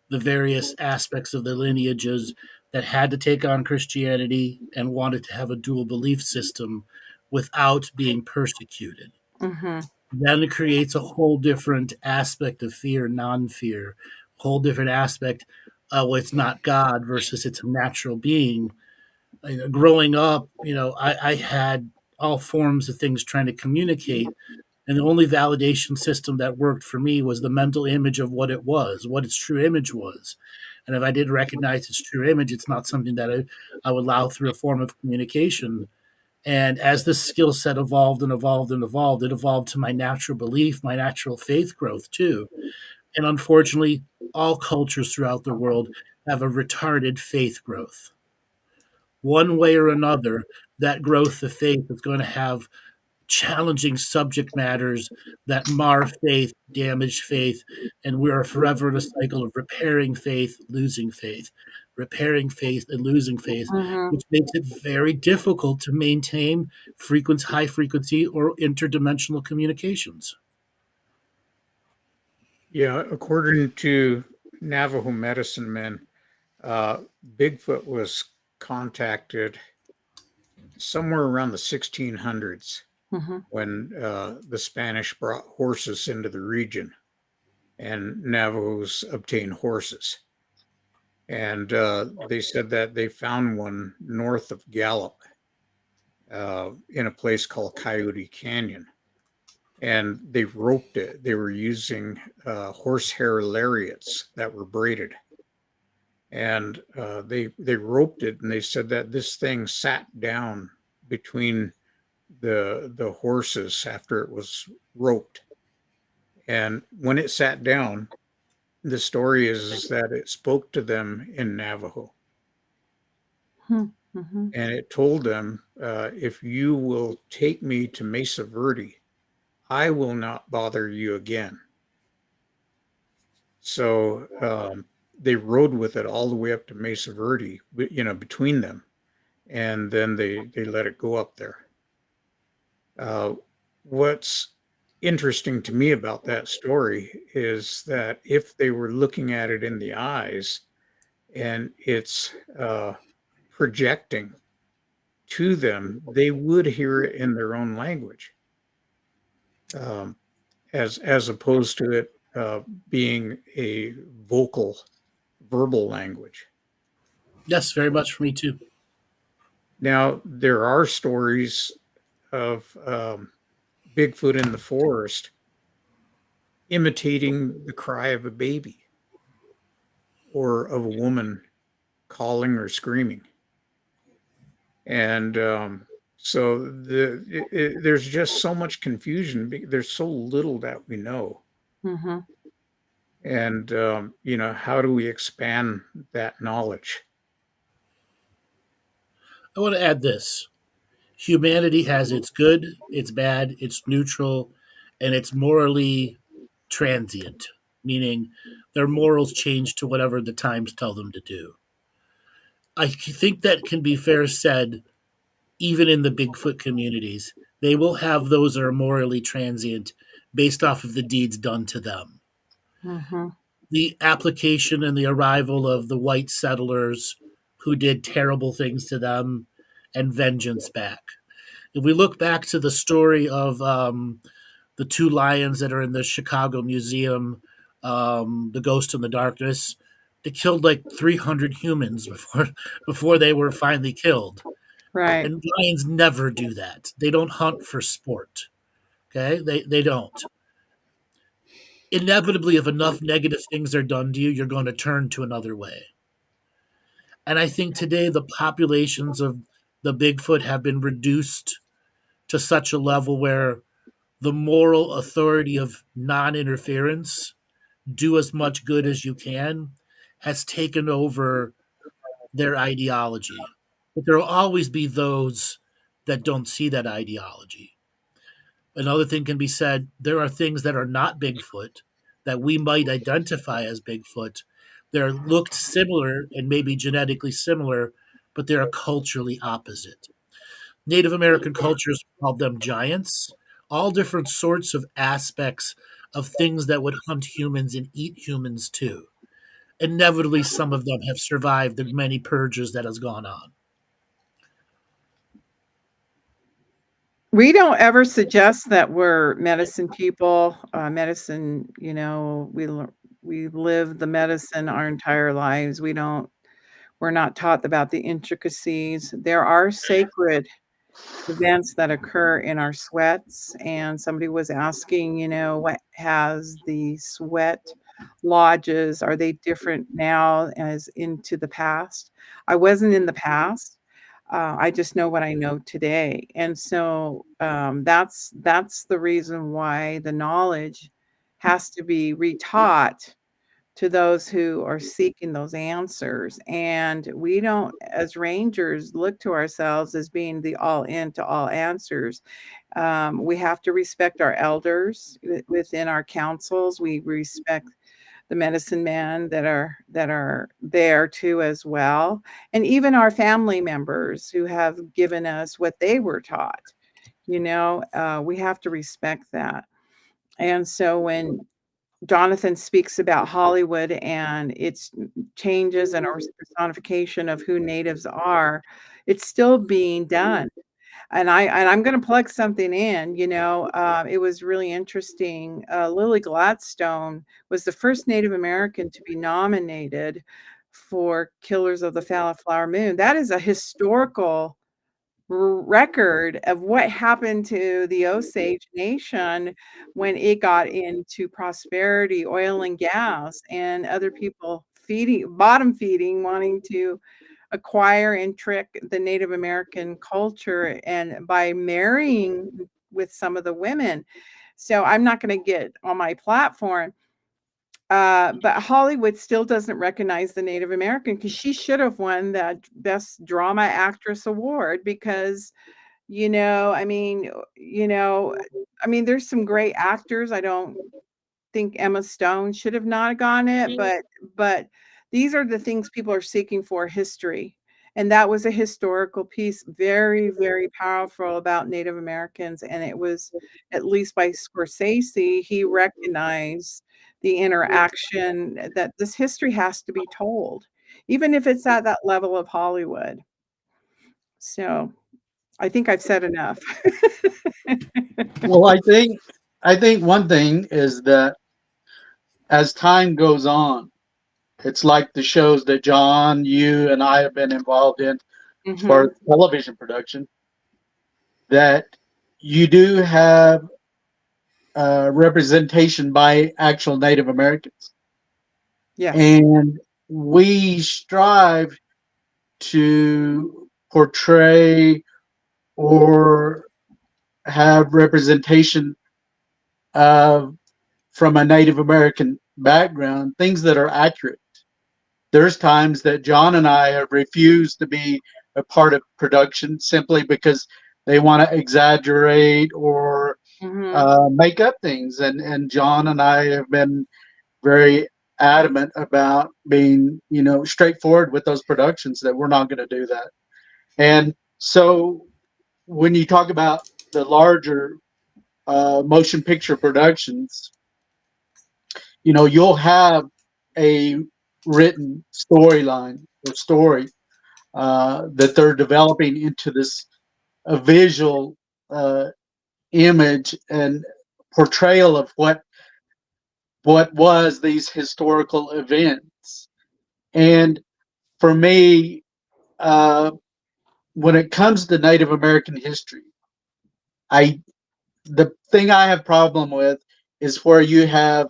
[SPEAKER 5] the various aspects of their lineages that had to take on Christianity and wanted to have a dual belief system without being persecuted.
[SPEAKER 3] Hmm.
[SPEAKER 5] Then it creates a whole different aspect of fear, non-fear, whole different aspect. Well, it's not God versus it's a natural being. Growing up, I had all forms of things trying to communicate, and the only validation system that worked for me was the mental image of what it was, what its true image was. And if I didn't recognize its true image, it's not something that I would allow through a form of communication. And as this skill set evolved and evolved and evolved, it evolved to my natural belief, my natural faith growth too. And unfortunately, all cultures throughout the world have a retarded faith growth. One way or another, that growth of faith is going to have challenging subject matters that mar faith, damage faith, and we are forever in a cycle of repairing faith, losing faith, repairing faith, and losing faith,
[SPEAKER 3] Hmm.
[SPEAKER 5] which makes it very difficult to maintain high frequency or interdimensional communications.
[SPEAKER 2] Yeah, according to Navajo medicine men, Bigfoot was contacted somewhere around the 1600s.
[SPEAKER 3] Mhm.
[SPEAKER 2] when the Spanish brought horses into the region, and Navajos obtained horses. And they said that they found one north of Gallup in a place called Coyote Canyon. And they roped it. They were using horsehair lariats that were braided. And they roped it, and they said that this thing sat down between the horses after it was roped. And when it sat down, the story is that it spoke to them in Navajo,
[SPEAKER 3] Hmm. Mhm.
[SPEAKER 2] and it told them, "If you will take me to Mesa Verde, I will not bother you again." So they rode with it all the way up to Mesa Verde, between them, and then they let it go up there. Uh, what's interesting to me about that story is that if they were looking at it in the eyes and it's projecting to them, they would hear it in their own language, um, as opposed to it being a verbal language.
[SPEAKER 5] Yes, very much for me too.
[SPEAKER 2] Now, there are stories of Bigfoot in the forest imitating the cry of a baby or of a woman calling or screaming. And so there's just so much confusion. There's so little that we know.
[SPEAKER 3] Mhm.
[SPEAKER 2] And, how do we expand that knowledge?
[SPEAKER 5] I want to add this. Humanity has its good, its bad, its neutral, and it's morally transient, meaning their morals change to whatever the times tell them to do. I think that can be fair said even in the Bigfoot communities. They will have those that are morally transient based off of the deeds done to them.
[SPEAKER 3] Mhm.
[SPEAKER 5] The application and the arrival of the white settlers who did terrible things to them and vengeance back. If we look back to the story of the two lions that are in the Chicago Museum, The Ghost in the Darkness, they killed like 300 humans before they were finally killed.
[SPEAKER 3] Right.
[SPEAKER 5] And lions never do that. They don't hunt for sport. Okay, they don't. Inevitably, if enough negative things are done to you, you're going to turn to another way. And I think today the populations of the Bigfoot have been reduced to such a level where the moral authority of non interference, do as much good as you can, has taken over their ideology. But there will always be those that don't see that ideology. Another thing can be said, there are things that are not Bigfoot that we might identify as Bigfoot. They're looked similar and maybe genetically similar, but they're culturally opposite. Native American cultures called them giants, all different sorts of aspects of things that would hunt humans and eat humans too. Inevitably, some of them have survived the many purges that has gone on.
[SPEAKER 3] We don't ever suggest that we're medicine people. Medicine, we live the medicine our entire lives. We're not taught about the intricacies. There are sacred events that occur in our sweats, and somebody was asking, what has the sweat lodges, are they different now as into the past? I wasn't in the past. I just know what I know today, and so that's the reason why the knowledge has to be retaught to those who are seeking those answers. And we don't, as rangers, look to ourselves as being the all in to all answers. We have to respect our elders within our councils. We respect the medicine men that are there too as well, and even our family members who have given us what they were taught. We have to respect that. And so when Jonathan speaks about Hollywood and its changes and our personification of who natives are, it's still being done. And I'm going to plug something in. It was really interesting. Lily Gladstone was the first Native American to be nominated for Killers of the Flower Moon. That is a historical record of what happened to the Osage Nation when it got into prosperity, oil and gas, and other people bottom feeding, wanting to acquire and trick the Native American culture, and by marrying with some of the women. So I'm not going to get on my platform, but Hollywood still doesn't recognize the Native American, because she should have won that Best Drama Actress award, because there's some great actors. I don't think Emma Stone should have not gone it, but these are the things people are seeking for: history. And that was a historical piece, very, very powerful, about Native Americans. And it was, at least by Scorsese, he recognized the interaction, that this history has to be told, even if it's at that level of Hollywood. So I think I've said enough.
[SPEAKER 6] Well, I think one thing is that as time goes on, it's like the shows that John, you, and I have been involved in as far as television production, that you do have representation by actual Native Americans.
[SPEAKER 3] Yes.
[SPEAKER 6] And we strive to portray or have representation of, from a Native American background, things that are accurate. There's times that John and I have refused to be a part of production simply because they want to exaggerate or make up things. And John and I have been very adamant about being, straightforward with those productions, that we're not going to do that. And so when you talk about the larger motion picture productions, you'll have a written storyline or story that they're developing into this visual image and portrayal of what was these historical events. And for me, when it comes to Native American history, the thing I have problem with is where you have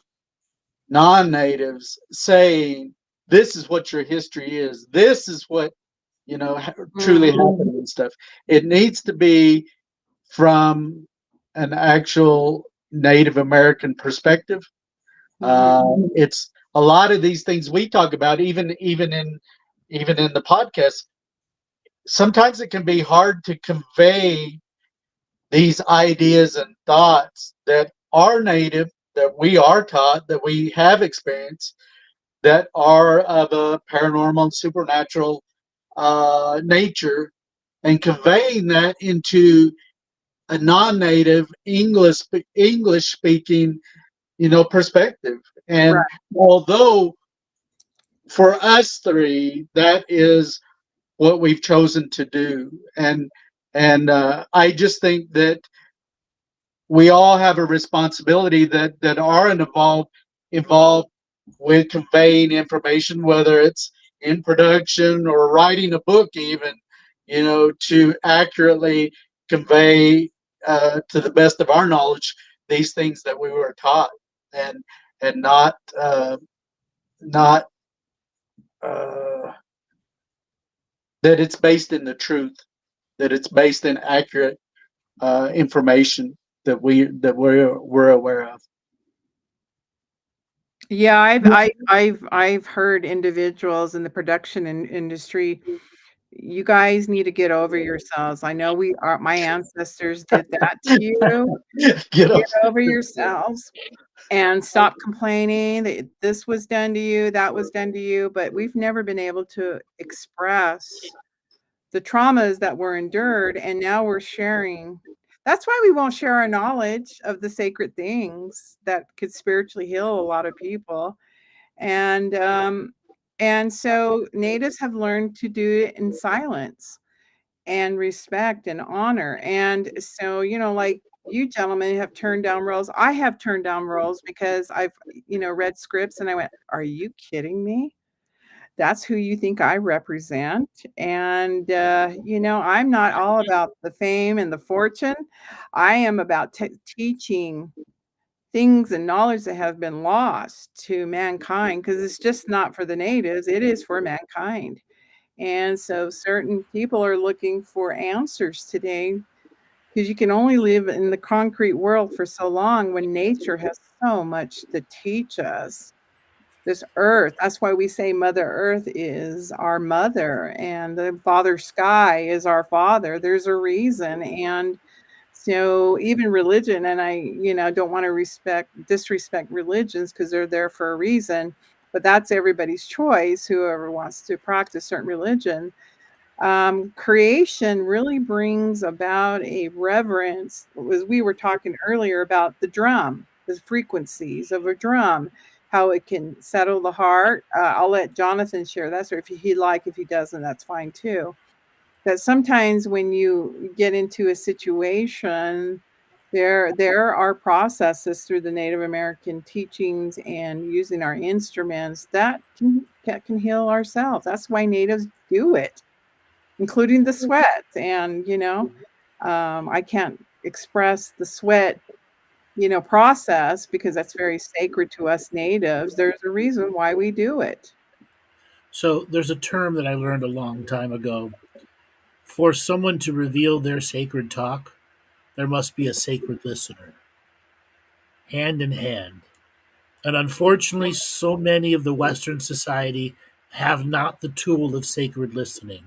[SPEAKER 6] non-natives saying, this is what your history is, this is what truly happened and stuff. It needs to be from an actual Native American perspective. It's a lot of these things we talk about, even in the podcast. Sometimes it can be hard to convey these ideas and thoughts that are native, that we are taught, that we have experienced, that are of a paranormal and supernatural nature, and conveying that into a non-native English speaking perspective. And although for us three that is what we've chosen to do, and I just think that we all have a responsibility that are involved with conveying information, whether it's in production or writing a book, even, to accurately convey to the best of our knowledge these things that we were taught, and not that it's based in the truth, that it's based in accurate information that we're aware of.
[SPEAKER 3] Yeah, I've heard individuals in the production industry. You guys need to get over yourselves. I know my ancestors did that to you. Get over yourselves and stop complaining that this was done to you, that was done to you. But we've never been able to express the traumas that were endured, and now we're sharing. That's why we won't share our knowledge of the sacred things that could spiritually heal a lot of people. And so natives have learned to do it in silence. and respect and honor. And so, like you gentlemen have turned down roles. I have turned down roles because I've, read scripts and I went, are you kidding me? That's who you think I represent. And, I'm not all about the fame and the fortune. I am about teaching things and knowledge that have been lost to mankind, because it's just not for the natives, it is for mankind. And so certain people are looking for answers today, because you can only live in the concrete world for so long when nature has so much to teach us. This earth, that's why we say Mother Earth is our mother and the Father Sky is our father. There's a reason. And so even religion, and I, don't want to disrespect religions, because they're there for a reason, but that's everybody's choice, whoever wants to practice certain religion. Creation really brings about a reverence, as we were talking earlier about the drum, the frequencies of a drum, how it can settle the heart. I'll let Jonathan share that, or if he'd like. If he doesn't, that's fine too. That sometimes when you get into a situation, there are processes through the Native American teachings and using our instruments that can heal ourselves. That's why natives do it, including the sweat. And I can't express the sweat process, because that's very sacred to us natives. There's a reason why we do it.
[SPEAKER 5] So there's a term that I learned a long time ago. For someone to reveal their sacred talk, there must be a sacred listener, hand in hand. And unfortunately, so many of the Western society have not the tool of sacred listening.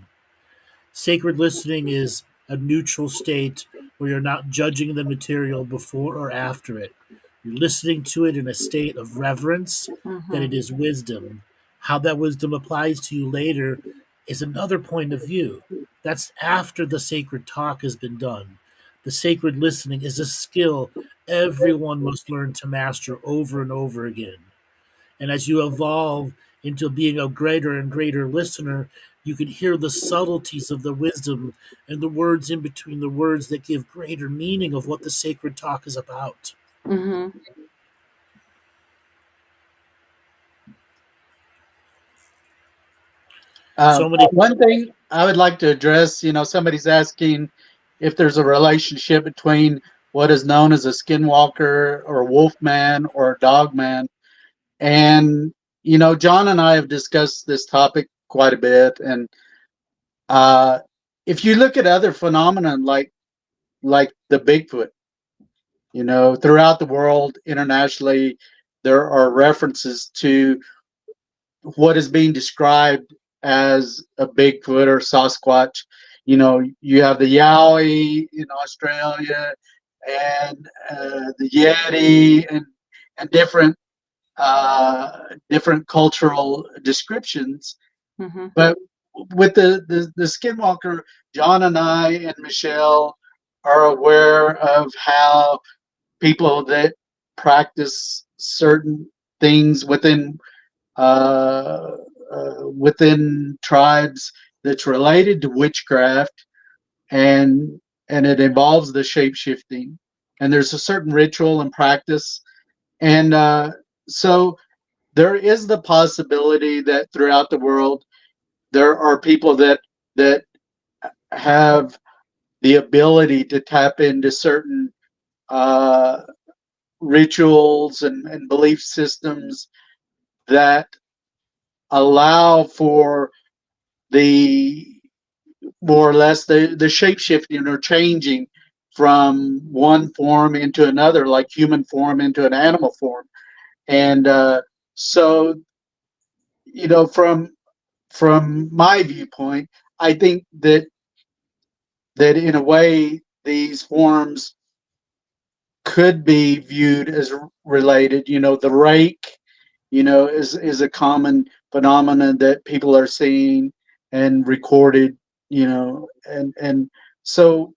[SPEAKER 5] Sacred listening is a neutral state where you're not judging the material before or after it. You're listening to it in a state of reverence that it
[SPEAKER 3] Mhm.
[SPEAKER 5] is wisdom. How that wisdom applies to you later is another point of view. That's after the sacred talk has been done. The sacred listening is a skill everyone must learn to master over and over again. And as you evolve into being a greater and greater listener, you can hear the subtleties of the wisdom and the words in between the words that give greater meaning of what the sacred talk is about.
[SPEAKER 3] Mhm.
[SPEAKER 5] So many.
[SPEAKER 6] One thing I would like to address, somebody's asking if there's a relationship between what is known as a skinwalker or a wolf man or a dog man. And, John and I have discussed this topic quite a bit. And uh, if you look at other phenomena like the Bigfoot, throughout the world, internationally, there are references to what is being described as a Bigfoot or Sasquatch. You have the Yowie in Australia and the Yeti and different cultural descriptions.
[SPEAKER 3] Mhm.
[SPEAKER 6] But with the Skinwalker, John and I and Michelle are aware of how people that practice certain things uh, within tribes that's related to witchcraft, and it involves the shape shifting, and there's a certain ritual and practice, and so there is the possibility that throughout the world there are people that have the ability to tap into certain uh, rituals and belief systems that allow for the more or less the shape shifting or changing from one form into another, like human form into an animal form. And so, from my viewpoint, I think that in a way these forms could be viewed as related. The rake, is a common phenomenon that people are seeing and recorded. And so,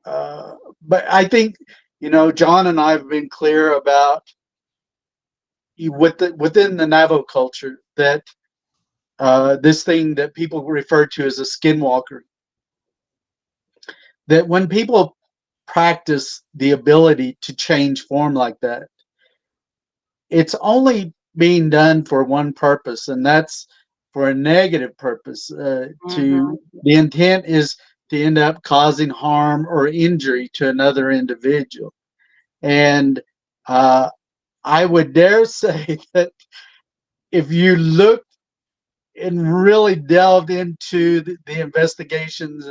[SPEAKER 6] but I think John and I have been clear about within the Navajo culture that this thing that people refer to as a skinwalker that when people practice the ability to change form like that, it's only being done for one purpose, and that's for a negative purpose. To the intent is to end up causing harm or injury to another individual. And I would dare say that if you looked and really delved into the investigations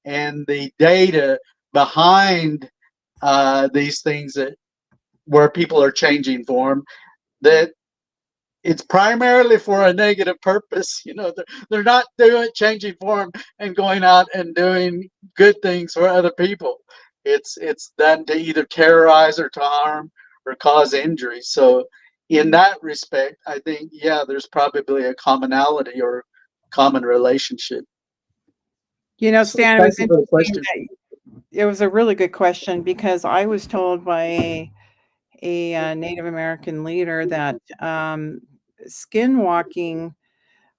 [SPEAKER 6] and the data behind these things that where people are changing form, that it's primarily for a negative purpose. You know, they're not doing changing form and going out and doing good things for other people. It's done to either terrorize or to harm or cause injury. So in that respect, I think, yeah, there's probably a commonality or common relationship.
[SPEAKER 3] You know,
[SPEAKER 6] So
[SPEAKER 3] Stan, it
[SPEAKER 6] thank
[SPEAKER 3] was
[SPEAKER 6] you for the
[SPEAKER 3] interesting
[SPEAKER 6] question.
[SPEAKER 3] that it was a really good question, because I was told by a Native American leader that skinwalking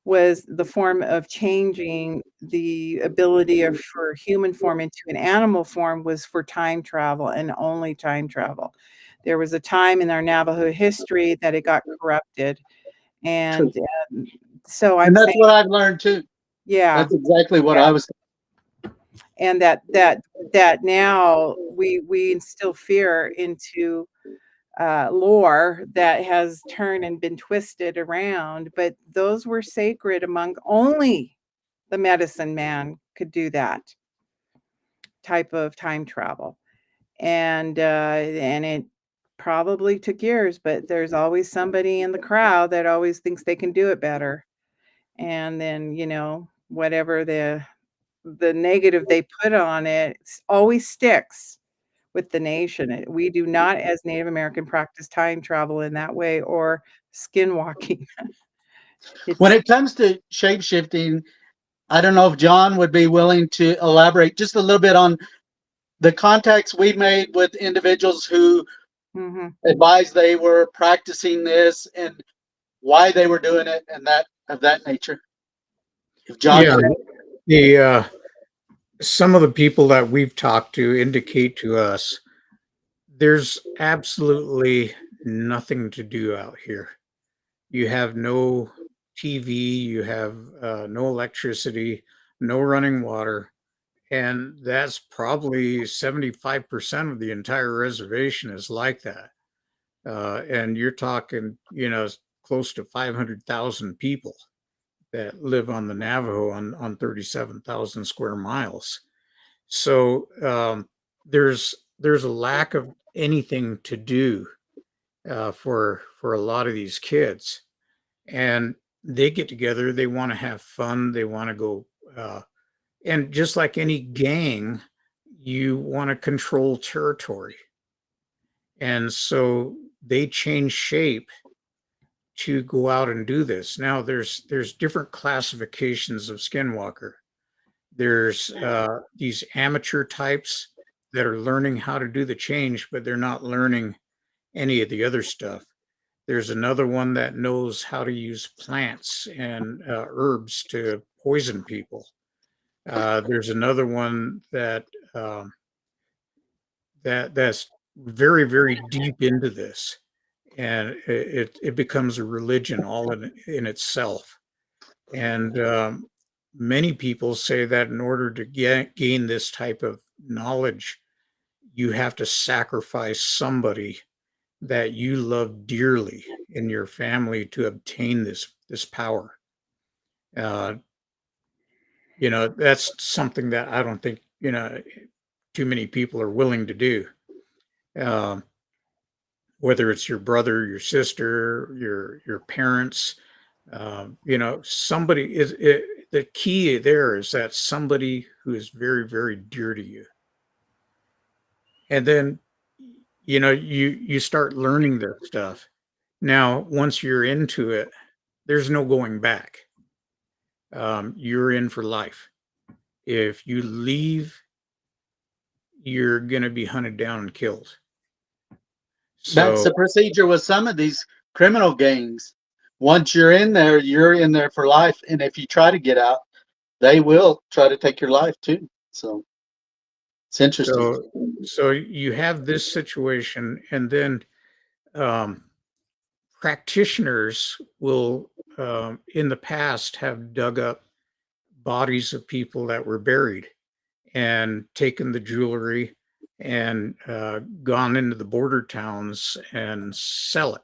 [SPEAKER 3] was the form of changing the ability of for human form into an animal form, was for time travel and only time travel. There was a time in our Navajo history that it got corrupted, and so I'm
[SPEAKER 6] And that's
[SPEAKER 3] saying,
[SPEAKER 6] what I've learned too.
[SPEAKER 3] yeah,
[SPEAKER 6] That's exactly what
[SPEAKER 3] yeah.
[SPEAKER 6] I was.
[SPEAKER 3] And that now we instill fear into lore that has turned and been twisted around, but those were sacred among only the medicine man could do that type of time travel. And it probably took years, but there's always somebody in the crowd that always thinks they can do it better. And then, you know, whatever the negative they put on it always sticks with the nation. We do not, as Native American, practice time travel in that way or skinwalking.
[SPEAKER 6] When
[SPEAKER 3] It's
[SPEAKER 6] it comes to shape shifting, I don't know if John would be willing to elaborate just a little bit on the contacts we made with individuals who
[SPEAKER 3] mhm.
[SPEAKER 6] advised they were practicing this and why they were doing it and that of that nature. If John
[SPEAKER 2] Yeah,
[SPEAKER 6] would.
[SPEAKER 2] the some of the people that we've talked to indicate to us there's absolutely nothing to do out here. You have no TV, you have no electricity, no running water, and that's probably 75% of the entire reservation is like that. And you're talking, you know, close to 500,000 people that live on the Navajo on 37,000 square miles. So there's a lack of anything to do for a lot of these kids, and they get together. They want to have fun. They want to go, and just like any gang, you want to control territory, and so they change shape to go out and do this. Now there's different classifications of skinwalker. There's these amateur types that are learning how to do the change, but they're not learning any of the other stuff. There's another one that knows how to use plants and herbs to poison people. There's another one that's very very deep into this, and it becomes a religion all in itself. And many people say that in order to gain this type of knowledge, you have to sacrifice somebody that you love dearly in your family to obtain this power. Uh, you know, that's something that I don't think, you know, too many people are willing to do. Um, whether it's your brother, your sister, your parents, you know, somebody is it, the key there is that somebody who is very very dear to you, and then you know you start learning this stuff. Now, once you're into it, there's no going back. You're in for life. If you leave, you're going to be hunted down and killed.
[SPEAKER 6] That's
[SPEAKER 2] So,
[SPEAKER 6] the procedure with some of these criminal gangs. Once you're in there for life. And if you try to get out, they will try to take your life too. So It's interesting.
[SPEAKER 2] So you have this situation, and then um, practitioners will, in the past, have dug up bodies of people that were buried and taken the jewelry and gone into the border towns and sell it.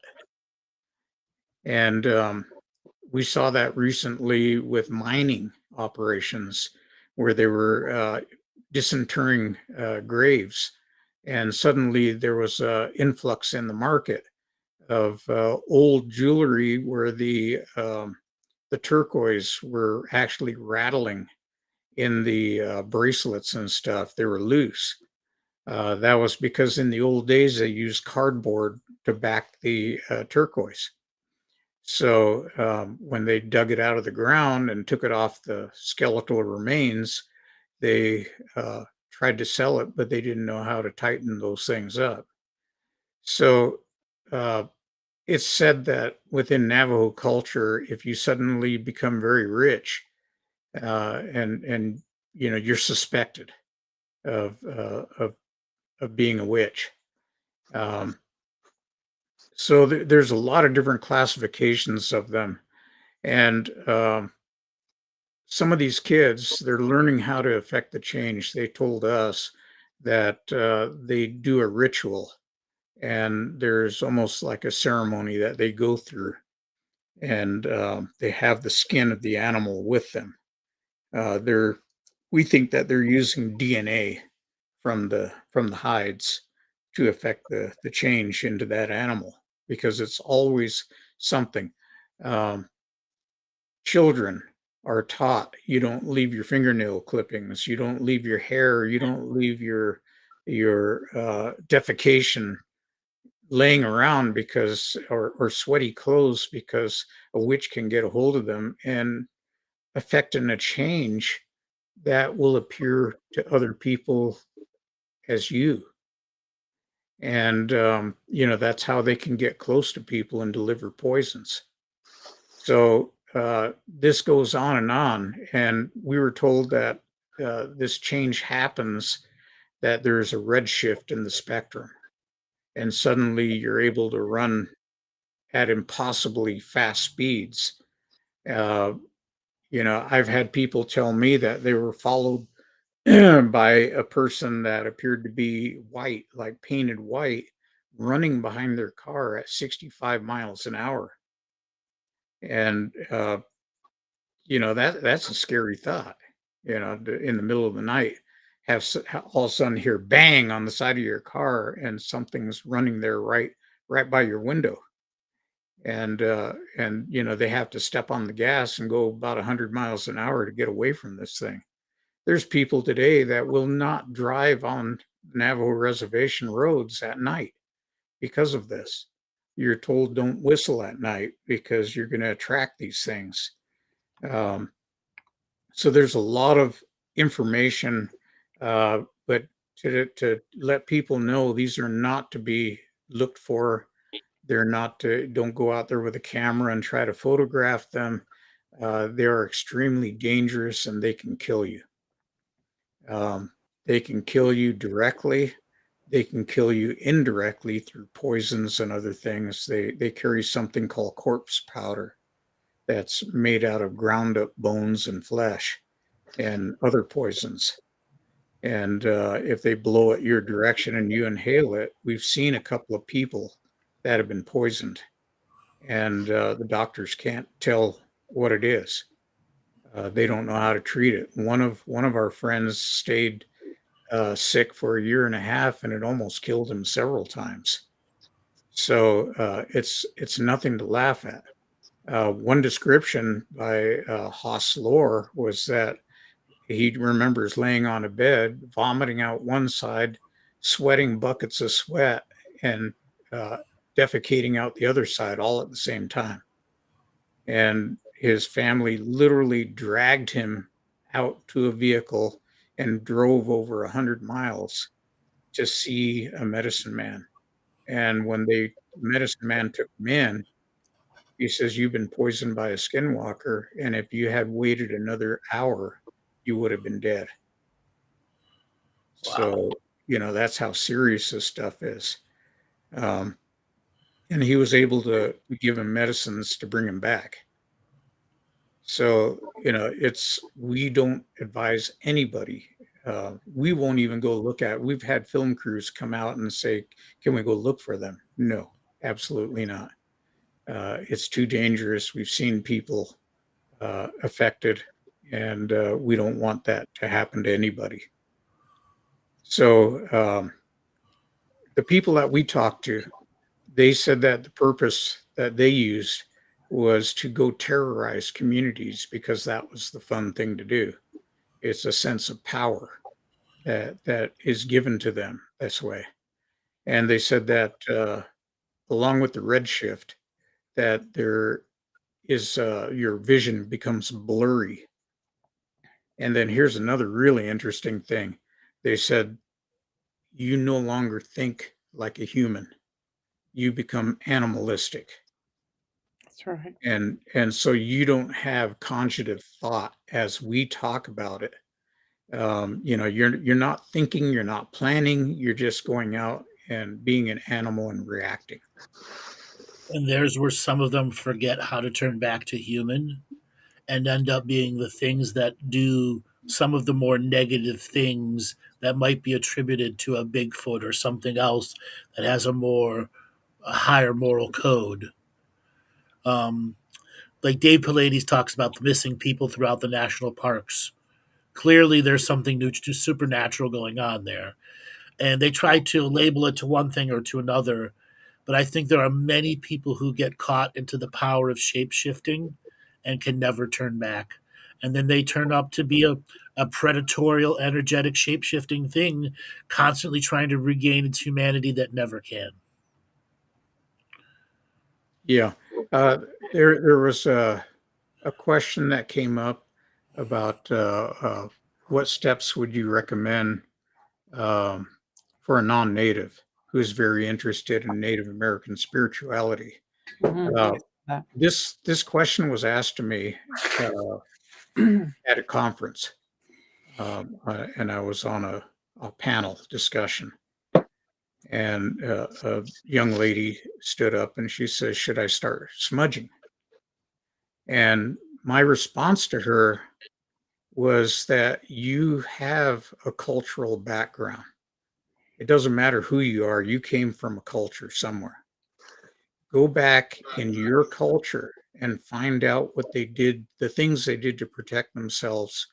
[SPEAKER 2] And we saw that recently with mining operations where they were disinterring graves. And suddenly there was an influx in the market of old jewelry where the turquoise were actually rattling in the bracelets and stuff. They were loose. That was because in the old days they used cardboard to back the turquoise. So when they dug it out of the ground and took it off the skeletal remains, they tried to sell it, but they didn't know how to tighten those things up. So uh, it's said that within Navajo culture, if you suddenly become very rich, and you're suspected of being a witch. Um, so there's a lot of different classifications of them, and some of these kids, they're learning how to affect the change. They told us that they do a ritual, and there's almost like a ceremony that they go through, and they have the skin of the animal with them. They're We think that they're using DNA from the hides to affect the change into that animal because it's always something. Um, Children are taught you don't leave your fingernail clippings, you don't leave your hair, you don't leave your defecation laying around because or sweaty clothes because a witch can get a hold of them and affecting a change that will appear to other people as you. And, that's how they can get close to people and deliver poisons. So this goes on and on. And we were told that this change happens, that there's a red shift in the spectrum. And suddenly you're able to run at impossibly fast speeds. Uh, I've had people tell me that they were followed by a person that appeared to be white, like painted white, running behind their car at 65 miles an hour. And that's a scary thought. In the middle of the night, all of a sudden hear bang on the side of your car, and something's running there right by your window. And they have to step on the gas and go about 100 miles an hour to get away from this thing. There's people today that will not drive on Navajo reservation roads at night because of this. You're told don't whistle at night because you're going to attract these things. Um, so there's a lot of information, but to let people know these are not to be looked for. They're not to, don't go out there with a camera and try to photograph them. They are extremely dangerous and they can kill you. Um, they can kill you directly. They can kill you indirectly through poisons and other things. They carry something called corpse powder that's made out of ground up bones and flesh and other poisons. And if they blow it your direction and you inhale it, we've seen a couple of people that have been poisoned, and the doctors can't tell what it is. They don't know how to treat it. One of our friends stayed sick for a year and a half, and it almost killed him several times. So it's nothing to laugh at. One description by Haas Lore was that he remembers laying on a bed, vomiting out one side, sweating buckets of sweat, and uh, defecating out the other side all at the same time. And his family literally dragged him out to a vehicle and drove over 100 miles to see a medicine man. And when the medicine man took him in, he says, "You've been poisoned by a skinwalker, and if you had waited another hour, you would have been dead." So, that's how serious this stuff is. Um, and he was able to give him medicines to bring him back. So, we don't advise anybody. We won't even go look at. We've had film crews come out and say, "Can we go look for them?" No, absolutely not. It's too dangerous. We've seen people affected, and we don't want that to happen to anybody. So, the people that we talked to, they said that the purpose that they used was to go terrorize communities because that was the fun thing to do. It's a sense of power that is given to them this way. And they said that along with the redshift, that there is your vision becomes blurry. And then here's another really interesting thing. They said you no longer think like a human. You become animalistic.
[SPEAKER 3] That's right.
[SPEAKER 2] And so you don't have conjugative thought as we talk about it. You're not thinking, you're not planning, you're just going out and being an animal and reacting.
[SPEAKER 5] And there's where some of them forget how to turn back to human and end up being the things that do some of the more negative things that might be attributed to a Bigfoot or something else that has a higher moral code. Um, like Dave Pallades talks about the missing people throughout the national parks. Clearly, there's something new to supernatural going on there, and they try to label it to one thing or to another. But I think there are many people who get caught into the power of shape shifting and can never turn back. And then they turn up to be a predatorial, energetic, shape shifting thing, constantly trying to regain its humanity that never can.
[SPEAKER 2] Yeah. There was a question that came up about what steps would you recommend um, for a non-native who's very interested in Native American spirituality. Uh, this question was asked to me at a conference, and I was on a panel discussion. And a young lady stood up and she says, "Should I start smudging?" And my response to her was that you have a cultural background. It doesn't matter who you are, you came from a culture somewhere. Go back in your culture and find out what they did, the things they did to protect themselves,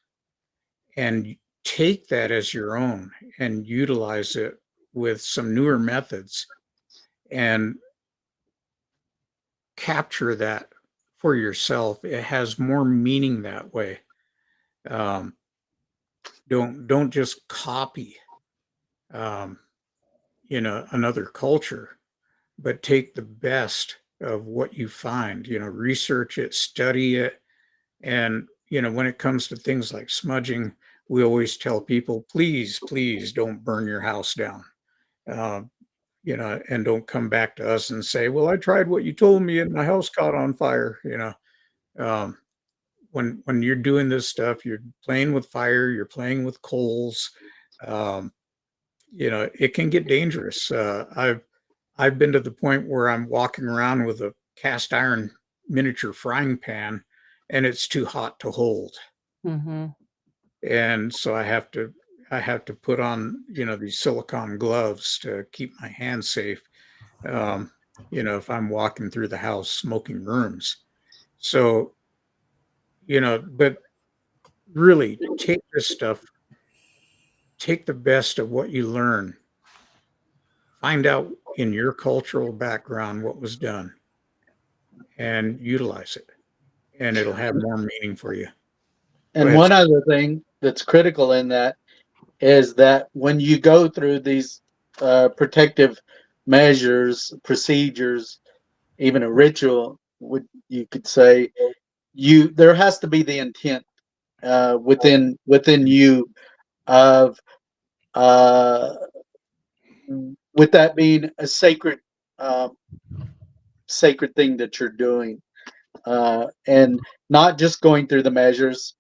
[SPEAKER 2] and take that as your own and utilize it with some newer methods and capture that for yourself. It has more meaning that way. Um, don't just copy, um, another culture, but take the best of what you find. Research it, study it, and when it comes to things like smudging, we always tell people, please don't burn your house down. Uh, and don't come back to us and say, "Well, I tried what you told me and my house caught on fire." Um, when you're doing this stuff, you're playing with fire, you're playing with coals. Um, it can get dangerous. I've been to the point where I'm walking around with a cast iron miniature frying pan, and it's too hot to hold,
[SPEAKER 3] Mm-hmm.
[SPEAKER 2] and so I have to put on these silicone gloves to keep my hands safe. Um, if I'm walking through the house smoking rooms, so but really take this stuff, take the best of what you learn, find out in your cultural background what was done, and utilize it, and it'll have more meaning for you. Go
[SPEAKER 6] And
[SPEAKER 2] ahead.
[SPEAKER 6] one other thing that's critical in that is that when you go through these protective measures, procedures, even a ritual, would you could say, there has to be the intent within you of uh, with that being a uh, sacred thing that you're doing, and not just going through the measures.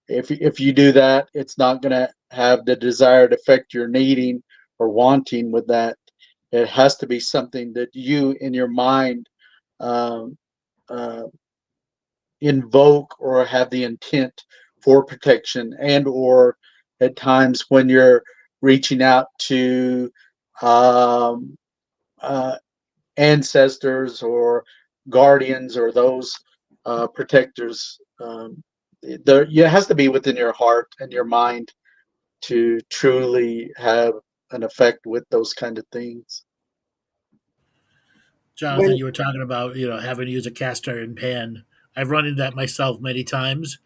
[SPEAKER 6] If you do that, it's not gonna have the desired effect you're needing or wanting with that. It has to be something that you in your mind um, uh, invoke or have the intent for protection, and or at times when you're reaching out to um, uh, ancestors or guardians or those protectors. There, it has to be within your heart and your mind to truly have an effect with those kind of things.
[SPEAKER 5] Jonathan,
[SPEAKER 3] When
[SPEAKER 5] you were talking about, having to use a cast iron pan. I've run into that myself many times.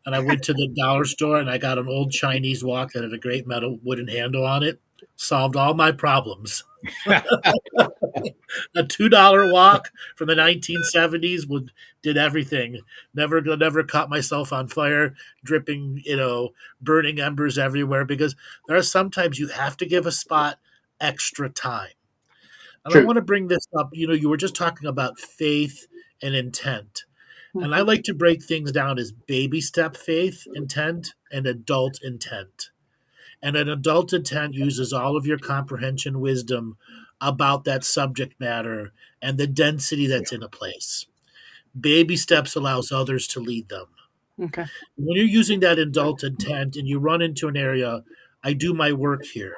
[SPEAKER 5] And I went to the dollar store and I got an old Chinese wok that had a great metal wooden handle on it. Solved all my problems. A $2 wok from the 1970s did everything. Never caught myself on fire, dripping, burning embers everywhere, because there are sometimes you have to give a spot extra time. And I
[SPEAKER 6] True.
[SPEAKER 5] want to bring this up. You were just talking about faith and intent. And I
[SPEAKER 3] Mhm.
[SPEAKER 5] like to break things down as baby step faith intent and adult intent. And an adult intent uses all of your comprehension wisdom about that subject matter and the density that's in a place. Baby steps allows others to lead them.
[SPEAKER 3] Okay.
[SPEAKER 5] When you're using that adult intent and you run into an area, I do my work here.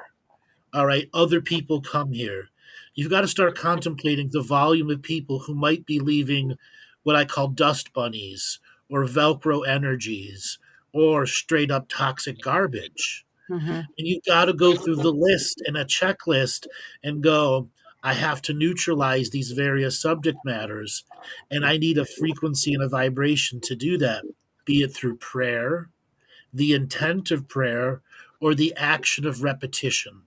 [SPEAKER 5] All right, other people come here. You've got to start contemplating the volume of people who might be leaving what I call dust bunnies or Velcro energies or straight up toxic garbage.
[SPEAKER 3] Hmm.
[SPEAKER 5] And you've got to go through the list and a checklist and go, I have to neutralize these various subject matters. And I need a frequency and a vibration to do that, be it through prayer, the intent of prayer, or the action of repetition.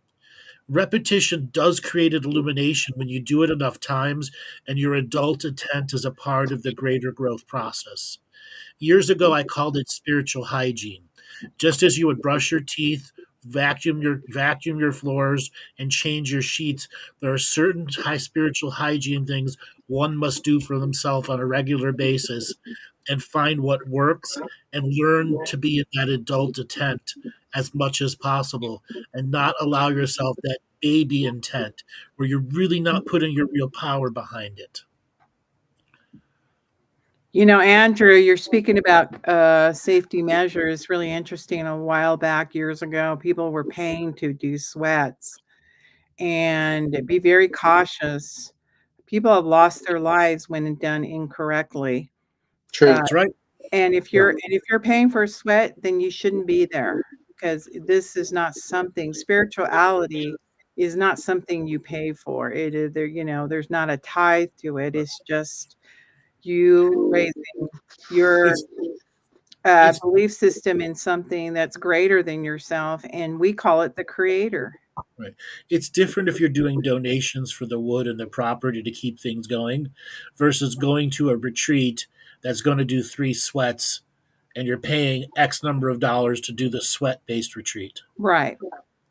[SPEAKER 5] Repetition does create an illumination when you do it enough times, and your adult intent is a part of the greater growth process. Years ago, I called it spiritual hygiene. Just as you would brush your teeth, vacuum your floors, and change your sheets, there are certain high spiritual hygiene things one must do for themselves on a regular basis and find what works and learn to be in that adult intent as much as possible and not allow yourself that baby intent where you're really not putting your real power behind it.
[SPEAKER 3] Andrew, you're speaking about safety measures. Really interesting. A while back, years ago, people were paying to do sweats, and be very cautious. People have lost their lives when done incorrectly.
[SPEAKER 6] True.
[SPEAKER 3] Uh,
[SPEAKER 5] That's right.
[SPEAKER 3] and if you're paying for a sweat, then you shouldn't be there, because this is not something. Spirituality is not something you pay for. It is there. There's not a tithe to it. It's just you raising your
[SPEAKER 5] It's it's
[SPEAKER 3] belief system in something that's greater than yourself, and we call it the creator.
[SPEAKER 5] right. It's different if you're doing donations for the wood and the property to keep things going versus going to a retreat that's going to do 3 sweats and you're paying X number of dollars to do the sweat based retreat.
[SPEAKER 3] Right.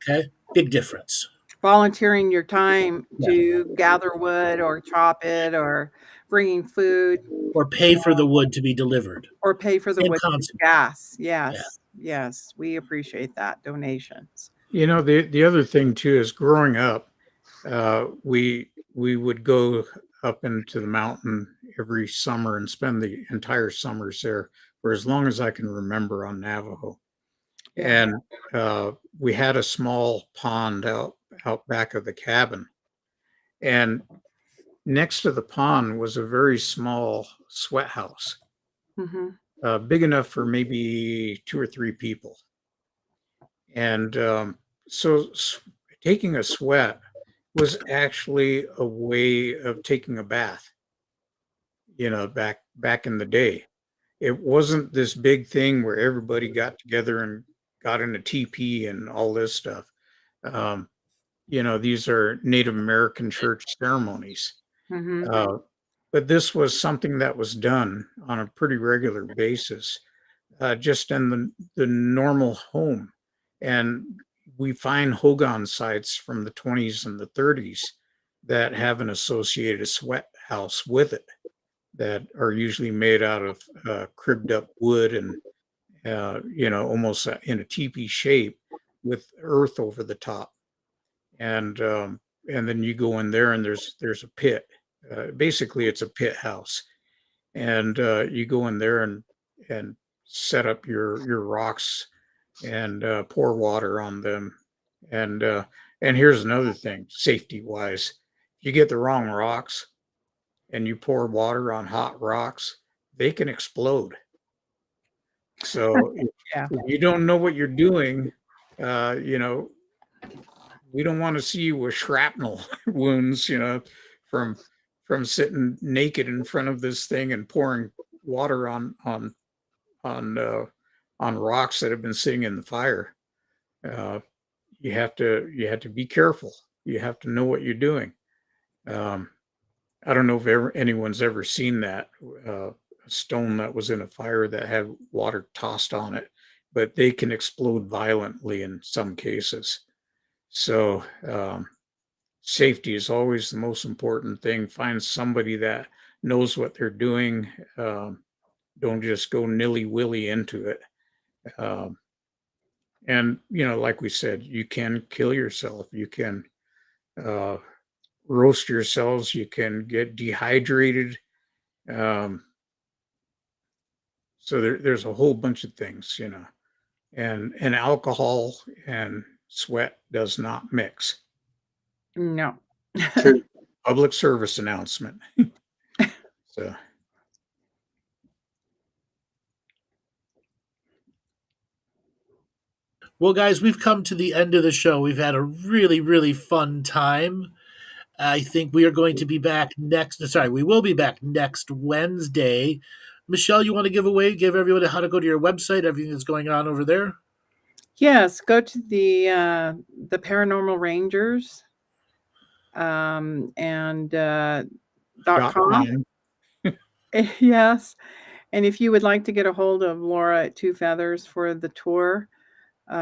[SPEAKER 5] Okay. Big difference.
[SPEAKER 3] Volunteering your time
[SPEAKER 5] Yeah.
[SPEAKER 3] to gather wood or chop it or bringing food
[SPEAKER 5] Or pay for the wood to be delivered.
[SPEAKER 3] or pay for the
[SPEAKER 5] Same
[SPEAKER 3] wood
[SPEAKER 5] concept.
[SPEAKER 3] gas.
[SPEAKER 5] Yeah.
[SPEAKER 3] Yes, we appreciate that donations.
[SPEAKER 2] The other thing too is growing up, we would go up into the mountain every summer and spend the entire summers there for as long as I can remember on Navajo.
[SPEAKER 3] Yeah.
[SPEAKER 2] And we had a small pond out back of the cabin, and next to the pond was a very small sweat house,
[SPEAKER 3] Hmm.
[SPEAKER 2] big enough for maybe 2 or 3 people. And taking a sweat was actually a way of taking a bath, back in the day. It wasn't this big thing where everybody got together and got in a teepee and all this stuff. Um, these are Native American church ceremonies.
[SPEAKER 3] Hmm.
[SPEAKER 2] Uh, but this was something that was done on a pretty regular basis, just in the normal home. And we find Hogan sites from the 20s and the 30s that have an associated sweat house with it that are usually made out of cribbed up wood and almost in a teepee shape. with earth over the top, and then you go in there and there's a pit. Basically, it's a pit house, and you go in there and set up your rocks and pour water on them. And here's another thing, safety wise, you get the wrong rocks and you pour water on hot rocks, they can explode. So
[SPEAKER 3] Yeah.
[SPEAKER 2] if you don't know what you're doing, you know, we don't want to see you with shrapnel wounds, you know, from from sitting naked in front of this thing and pouring water on on rocks that have been sitting in the fire. Uh, you have to be careful. You have to know what you're doing. Um, I don't know if anyone's ever seen that a stone that was in a fire that had water tossed on it, but they can explode violently in some cases. So safety is always the most important thing. Find somebody that knows what they're doing. Don't just go nilly willy into it. Um, and you know, like we said, you can kill yourself. You can uh, roast yourselves. You can get dehydrated. Um, so there's a whole bunch of things, you know, and alcohol and sweat does not mix.
[SPEAKER 3] No.
[SPEAKER 6] True.
[SPEAKER 2] Public service announcement. So
[SPEAKER 5] Well, guys, we've come to the end of the show. We've had a really, really fun time. I think we are going to be back next. Sorry, we will be back next Wednesday. Michele, you want to give everyone how to go to your website, everything that's going on over there?
[SPEAKER 3] Yes, go to the Paranormal Rangers and .com. Yes. And if you would like to get a hold of Laura at Two Feathers for the tour,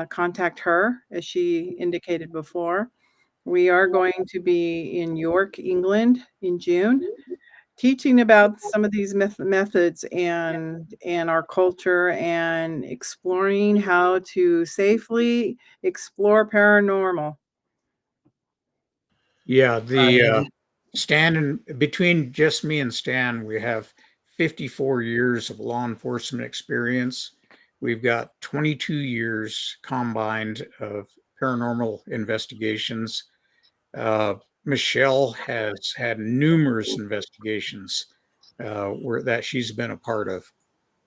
[SPEAKER 3] contact her, as she indicated before. We are going to be in York, England in June, teaching about some of these methods and our culture, and exploring how to safely explore paranormal.
[SPEAKER 2] yeah, the Stan and between just me and Stan, we have 54 years of law enforcement experience. We've got 22 years combined of paranormal investigations. Michele has had numerous investigations where that she's been a part of.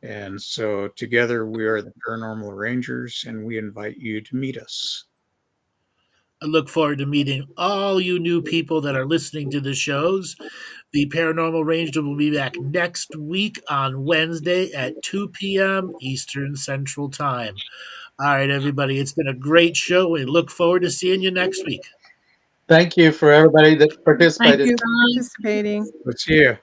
[SPEAKER 2] And so together we are the Paranormal Rangers, and we invite you to meet us.
[SPEAKER 5] I look forward to meeting all you new people that are listening to the shows. The Paranormal Ranger will be back next week on Wednesday at 2 p.m. Eastern Central Time. All right, everybody, it's been a great show. We look forward to seeing you next week.
[SPEAKER 6] Thank you for everybody that
[SPEAKER 3] Thank
[SPEAKER 6] participated.
[SPEAKER 3] you for participating.
[SPEAKER 2] Let's see you.